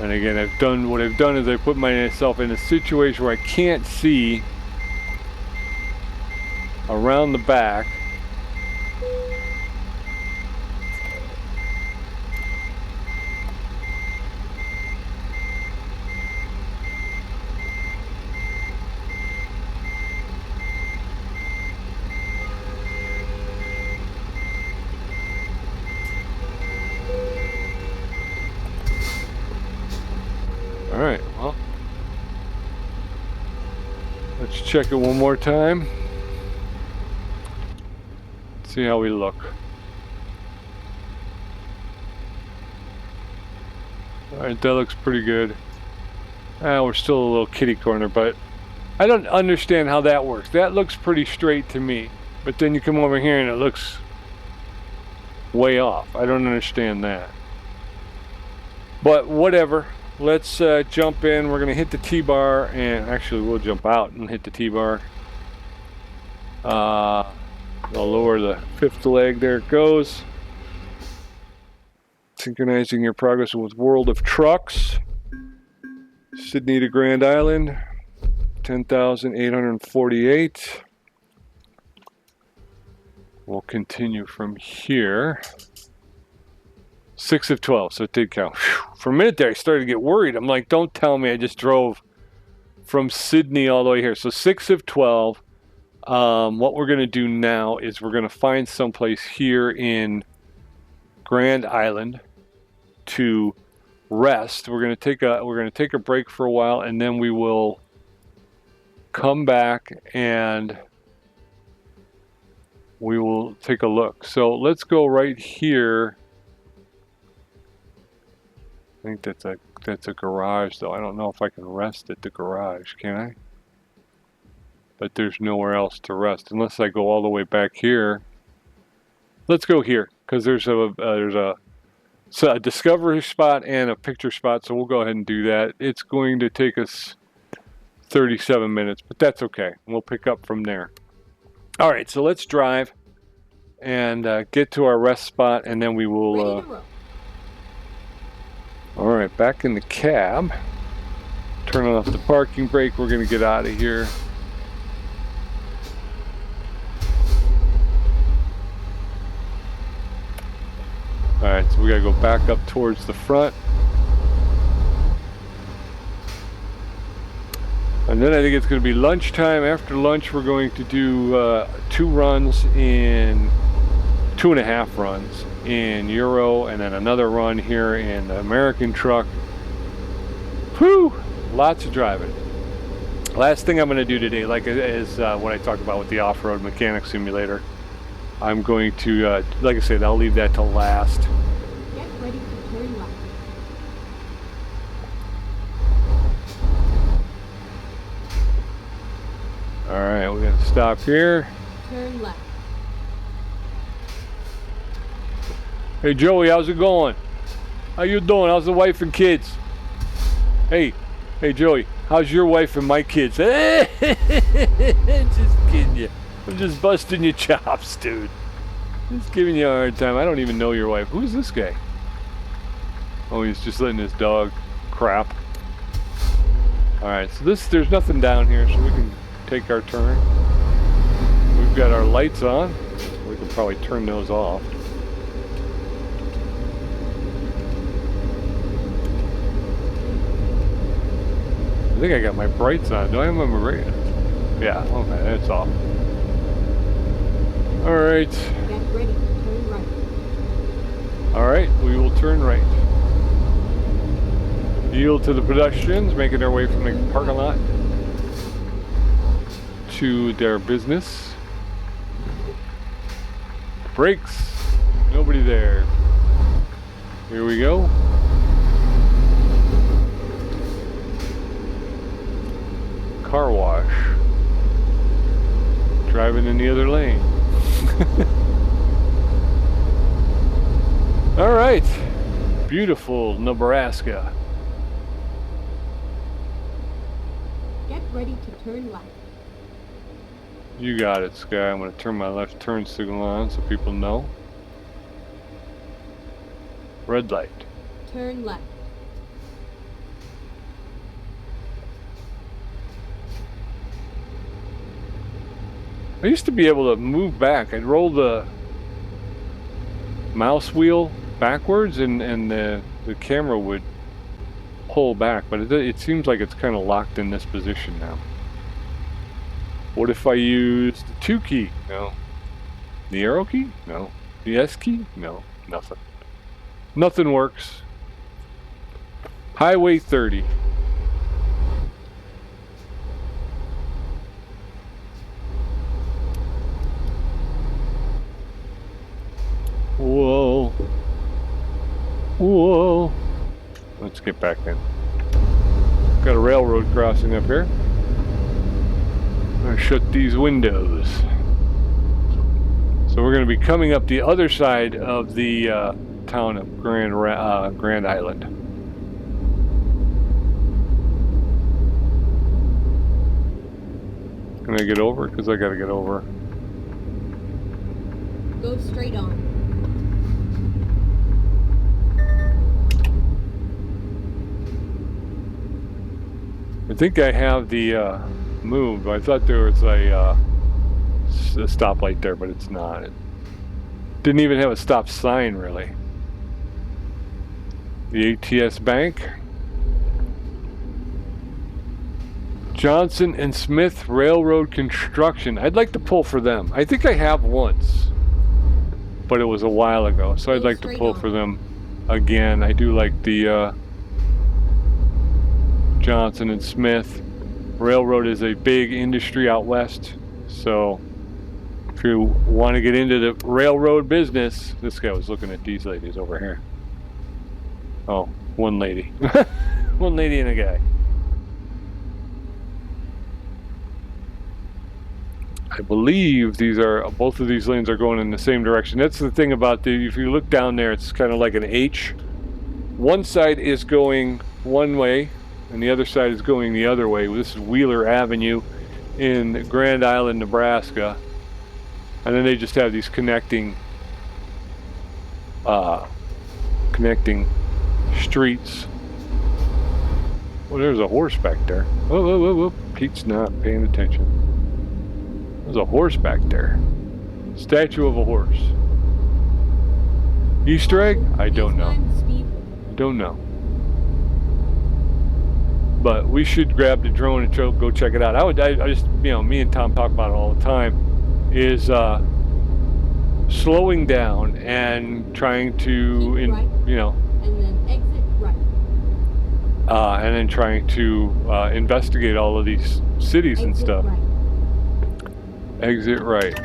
And again, what I've done is I put myself in a situation where I can't see around the back. All right, well, let's check it one more time. See how we look. All right, that looks pretty good. We're still a little kitty corner, but I don't understand how that works. That looks pretty straight to me, but then you come over here and it looks way off. I don't understand that. But whatever. Let's jump in. We're going to hit the T-bar, and actually we'll jump out and hit the T-bar. I'll lower the fifth leg. There it goes. Synchronizing your progress with World of Trucks. Sydney to Grand Island. 10,848. We'll continue from here. 6 of 12, so it did count. Whew. For a minute there, I started to get worried. I'm like, don't tell me I just drove from Sydney all the way here. So 6 of 12. What we're going to do now is we're going to find someplace here in Grand Island to rest. We're going to take a break for a while, and then we will come back and we will take a look. So let's go right here. I think that's a garage, though. I don't know if I can rest at the garage, can I? But there's nowhere else to rest unless I go all the way back here. Let's go here because there's a discovery spot and a picture spot, so we'll go ahead and do that. It's going to take us 37 minutes, but that's okay. We'll pick up from there. All right, so let's drive and get to our rest spot, and then we will. All right, back in the cab. Turning off the parking brake. We're going to get out of here. All right, so we got to go back up towards the front. And then I think it's going to be lunchtime. After lunch, we're going to do 2.5 runs in Euro, and then another run here in the American truck. Whew! Lots of driving. Last thing I'm going to do today, like is what I talked about with the off-road mechanic simulator. I'm going to, like I said, I'll leave that till last. Get ready to turn left. All right, we're going to stop here. Turn left. Hey Joey, how's it going? How you doing? How's the wife and kids? Hey Joey, how's your wife and my kids? Just kidding you. I'm just busting your chops, dude. Just giving you a hard time. I don't even know your wife. Who's this guy? Oh, he's just letting his dog crap. Alright, so there's nothing down here, so we can take our turn. We've got our lights on. We can probably turn those off. I think I got my brights on. Do I have my brights? Yeah, okay, that's off. Alright. Get ready to turn right. Alright, we will turn right. Yield to the pedestrians, making their way from the parking lot to their business. Brakes. Nobody there. Here we go. Car wash. Driving in the other lane. All right. Beautiful Nebraska. Get ready to turn left. You got it, Sky. I'm going to turn my left turn signal on so people know. Red light. Turn left. I used to be able to move back. I'd roll the mouse wheel backwards and the camera would pull back, but it seems like it's kind of locked in this position now. What if I used the 2 key? No. The arrow key? No. The S key? No. Nothing. Nothing works. Highway 30. Whoa. Whoa. Let's get back in. Got a railroad crossing up here. I'm going to shut these windows. So we're going to be coming up the other side of the town of Grand Island. Can I get over? Because I got to get over. Go straight on. I think I have the moved. I thought there was a stoplight there, but it's not. It didn't even have a stop sign, really. The ATS Bank. Johnson and Smith Railroad Construction. I'd like to pull for them. I think I have once, but it was a while ago, so I'd like to pull for them again. I do like the Johnson and Smith. Railroad is a big industry out west, so if you want to get into the railroad business, this guy was looking at these ladies over here. Oh, one lady. One lady and a guy. I believe these are, both of these lanes are going in the same direction. That's the thing about if you look down there, it's kind of like an H. One side is going one way, and the other side is going the other way. This is Wheeler Avenue in Grand Island, Nebraska. And then they just have these connecting streets. Well, there's a horse back there. Oh, Pete's not paying attention. There's a horse back there. Statue of a horse. Easter egg? I don't know. I don't know. But we should grab the drone and go check it out. I just, me and Tom talk about it all the time, is slowing down and trying to, Keep right, you know, and then exit right. and then trying to investigate all of these cities and Exit stuff. right. Exit right.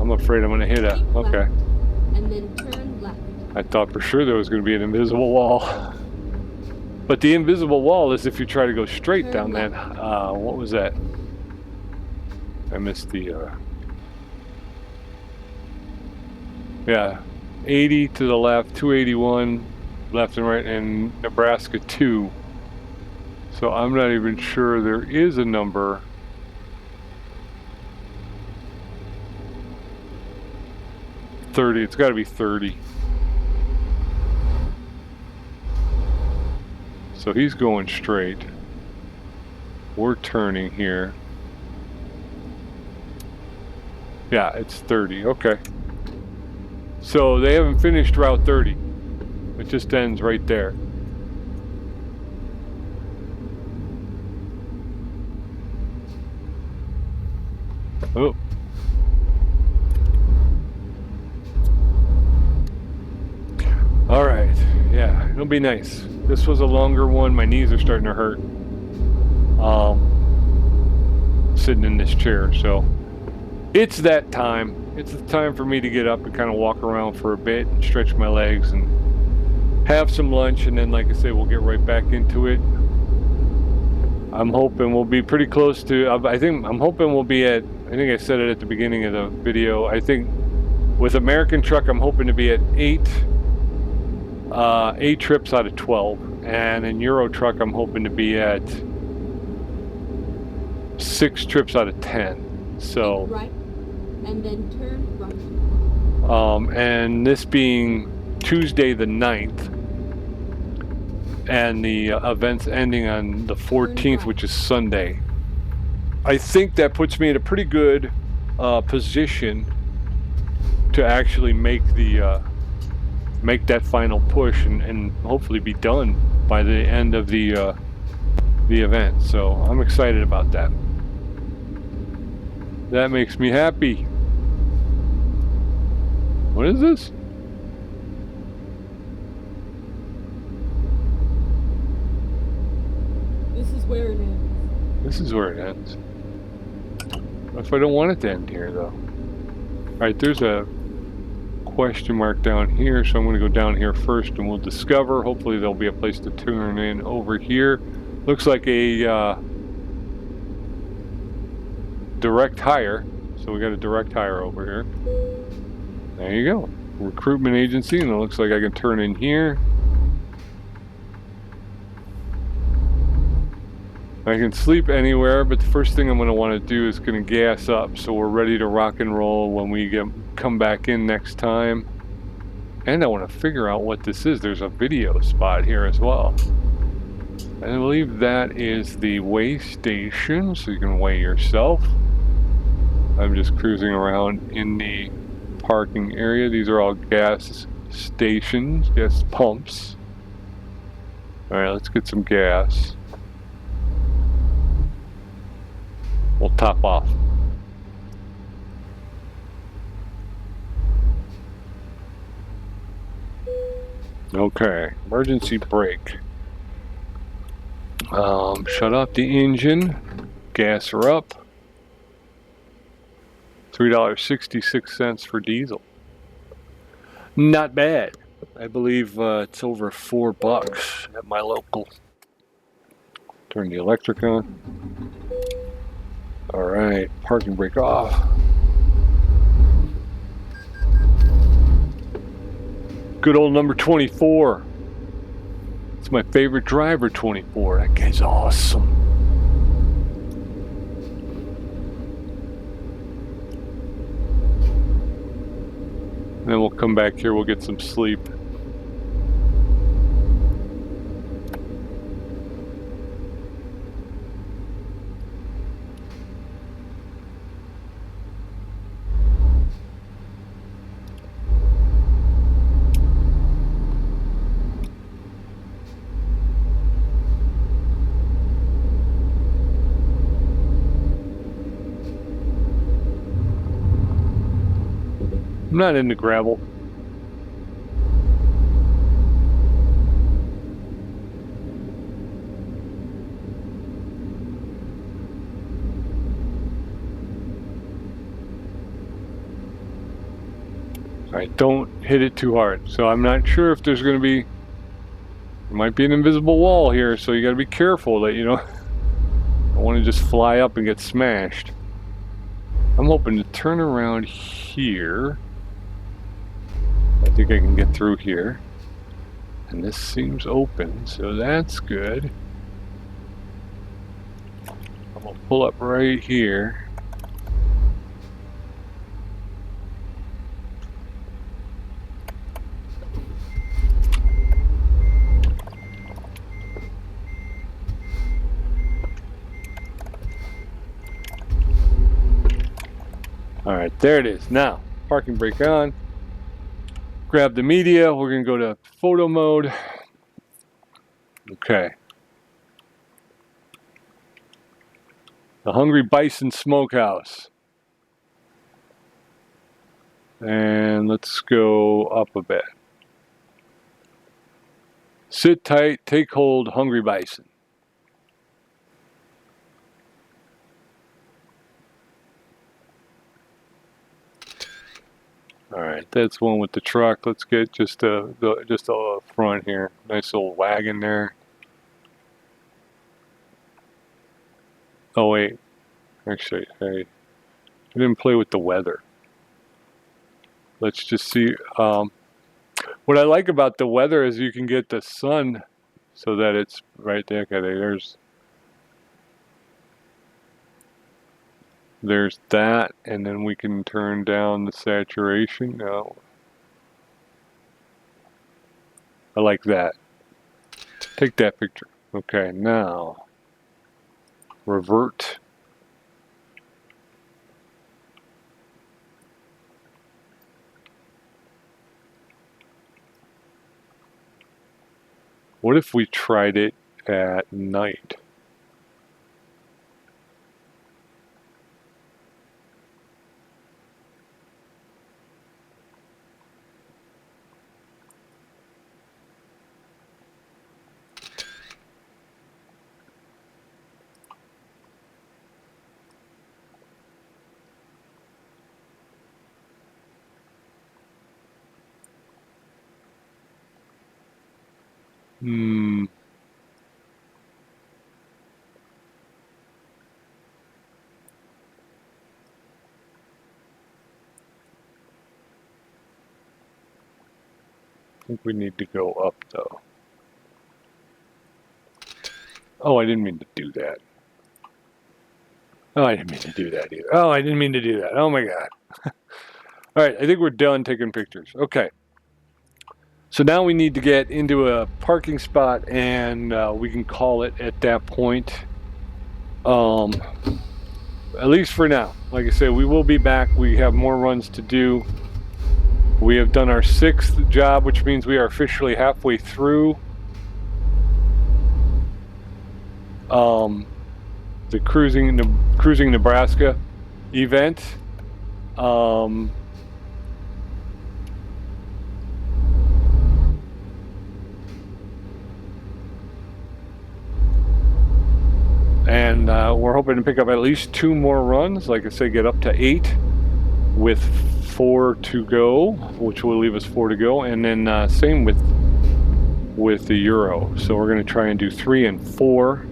I'm afraid I'm going to hit it. Keep Okay. left, and then turn left. I thought for sure there was going to be an invisible wall. But the invisible wall is if you try to go straight down that. What was that? I missed the. Yeah, 80 to the left, 281 left and right, and Nebraska 2. So I'm not even sure there is a number. It's got to be 30. So he's going straight. We're turning here. Yeah, it's 30. Okay. So they haven't finished Route 30. It just ends right there. Oh. All right. Yeah, it'll be nice. This was a longer one. My knees are starting to hurt. Sitting in this chair. So it's that time. It's the time for me to get up and kind of walk around for a bit and stretch my legs and have some lunch. And then, like I say, we'll get right back into it. I'm hoping we'll be pretty close to, I'm hoping we'll be at, I think I said it at the beginning of the video. I think with American Truck, I'm hoping to be at 8 trips out of 12. And in Euro Truck, I'm hoping to be at 6 trips out of 10. So. Keep right, and then turn right. And this being Tuesday the 9th, and the event's ending on the 14th, which is Sunday. I think that puts me in a pretty good position to actually make that final push and hopefully be done by the end of the event. So I'm excited about that. That makes me happy. What is this? This is where it ends. This is where it ends. What if I don't want it to end here, though? Alright, there's a question mark down here, so I'm going to go down here first and we'll discover. Hopefully there'll be a place to turn in over here. Looks like a direct hire. So we got a direct hire over here. There you go. Recruitment agency, and it looks like I can turn in here. I can sleep anywhere, but the first thing I'm going to want to do is going to gas up so we're ready to rock and roll when we come back in next time. And I want to figure out what this is. There's a video spot here as well. I believe that is the weigh station, so you can weigh yourself. I'm just cruising around in the parking area. These are all gas stations, gas pumps. Alright, let's get some gas. We'll top off. Okay, emergency brake. Shut off the engine. Gas her up. $3.66 for diesel. Not bad. I believe it's over $4 at my local. Turn the electric on. Alright, parking brake off. Good old number 24. It's my favorite driver, 24. That guy's awesome. And then we'll come back here, we'll get some sleep. I'm not into gravel. All right, don't hit it too hard. So I'm not sure if there's going to be, there might be an invisible wall here, so you got to be careful that you don't want to just fly up and get smashed. I'm hoping to turn around here. I think I can get through here. And this seems open, so that's good. I'm going to pull up right here. All right, there it is. Now, parking brake on. Grab the media. We're going to go to photo mode. Okay. The Hungry Bison Smokehouse. And let's go up a bit. Sit tight, take hold, Hungry Bison. All right, that's one with the truck. Let's get just a front here. Nice little wagon there. Oh wait, actually, I didn't play with the weather. Let's just see. What I like about the weather is you can get the sun, so that it's right there. Okay, there's that, and then we can turn down the saturation. No, I like that. Take that picture. Okay, now revert. What if we tried it at night? I think we need to go up though. Oh, I didn't mean to do that. Oh, I didn't mean to do that either. Oh, I didn't mean to do that. Oh my God. All right, I think we're done taking pictures. Okay. So now we need to get into a parking spot, and we can call it at that point. At least for now. Like I said, we will be back. We have more runs to do. We have done our 6th job, which means we are officially halfway through the Cruising Nebraska event. And we're hoping to pick up at least 2 more runs. Like I say, get up to 8 with 4 to go, which will leave us 4 to go. And then same with the Euro. So we're going to try and do 3 and 4.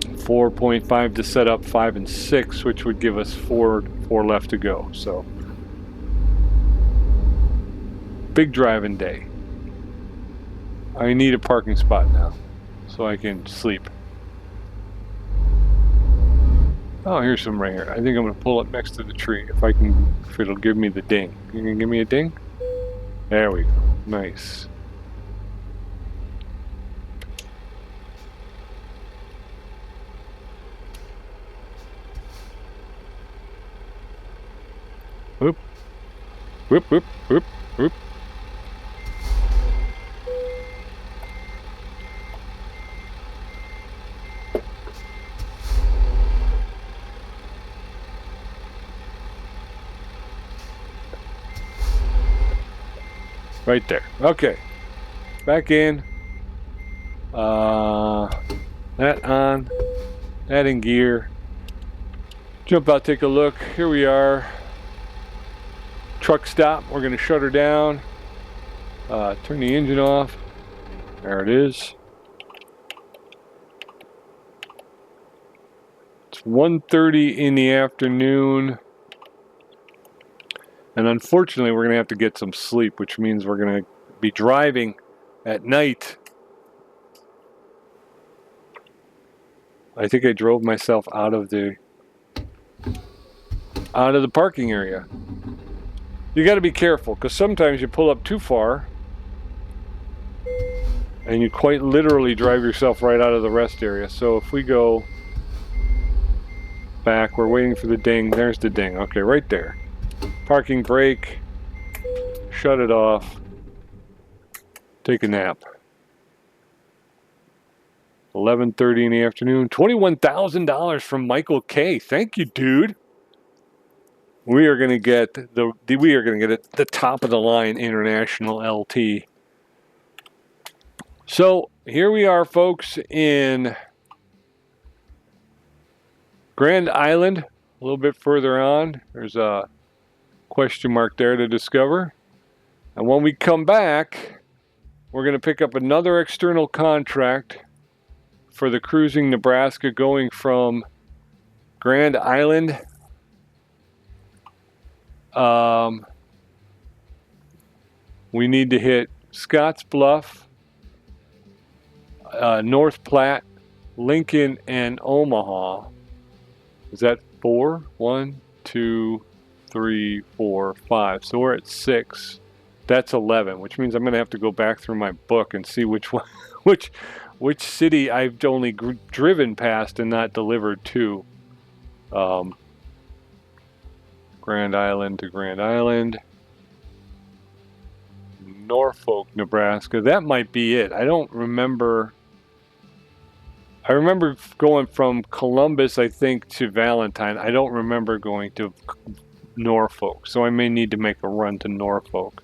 4.5 to set up 5 and 6, which would give us 4 left to go. So big driving day. I need a parking spot now so I can sleep. Oh, here's some right here. I think I'm going to pull up next to the tree if it'll give me the ding. You can give me a ding? There we go. Nice. Whoop. Whoop, whoop, whoop, whoop. Right there. Okay. Back in. That on. That in gear. Jump out, take a look. Here we are. Truck stop. We're going to shut her down. Turn the engine off. There it is. It's 1:30 in the afternoon. And unfortunately, we're going to have to get some sleep, which means we're going to be driving at night. I think I drove myself out of the parking area. You got to be careful, because sometimes you pull up too far and you quite literally drive yourself right out of the rest area. So if we go back, we're waiting for the ding. There's the ding. Okay, right there. Parking brake. Shut it off. Take a nap. 11:30 in the afternoon. $21,000 from Michael K. Thank you, dude. We are going to get the top of the line International LT. So here we are, folks, in Grand Island. A little bit further on, there's a question mark there to discover. And when we come back, we're going to pick up another external contract for the cruising Nebraska, going from Grand Island we need to hit Scotts Bluff, North Platte, Lincoln, and Omaha. Is that 4? 1, 2, 3, 4, 5. So we're at 6. That's 11, which means I'm going to have to go back through my book and see which one, which city I've only driven past and not delivered to. Grand Island to Grand Island. Norfolk, Nebraska. That might be it. I don't remember. I remember going from Columbus, I think, to Valentine. I don't remember going to Norfolk, so I may need to make a run to Norfolk.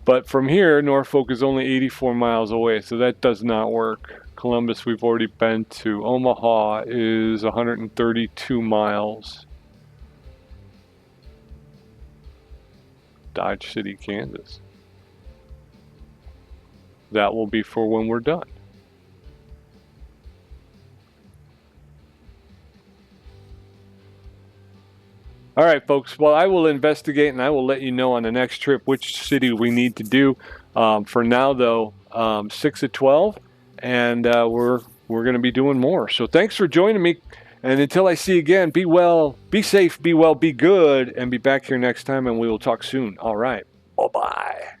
But from here, Norfolk is only 84 miles away, so that does not work. Columbus, we've already been to. Omaha is 132 miles. Dodge City, Kansas. That will be for when we're done. All right, folks. Well, I will investigate and I will let you know on the next trip which city we need to do. For now, though, 6 of 12, and we're going to be doing more. So thanks for joining me. And until I see you again, be well, be safe, be well, be good, and be back here next time, and we will talk soon. All right. Bye-bye.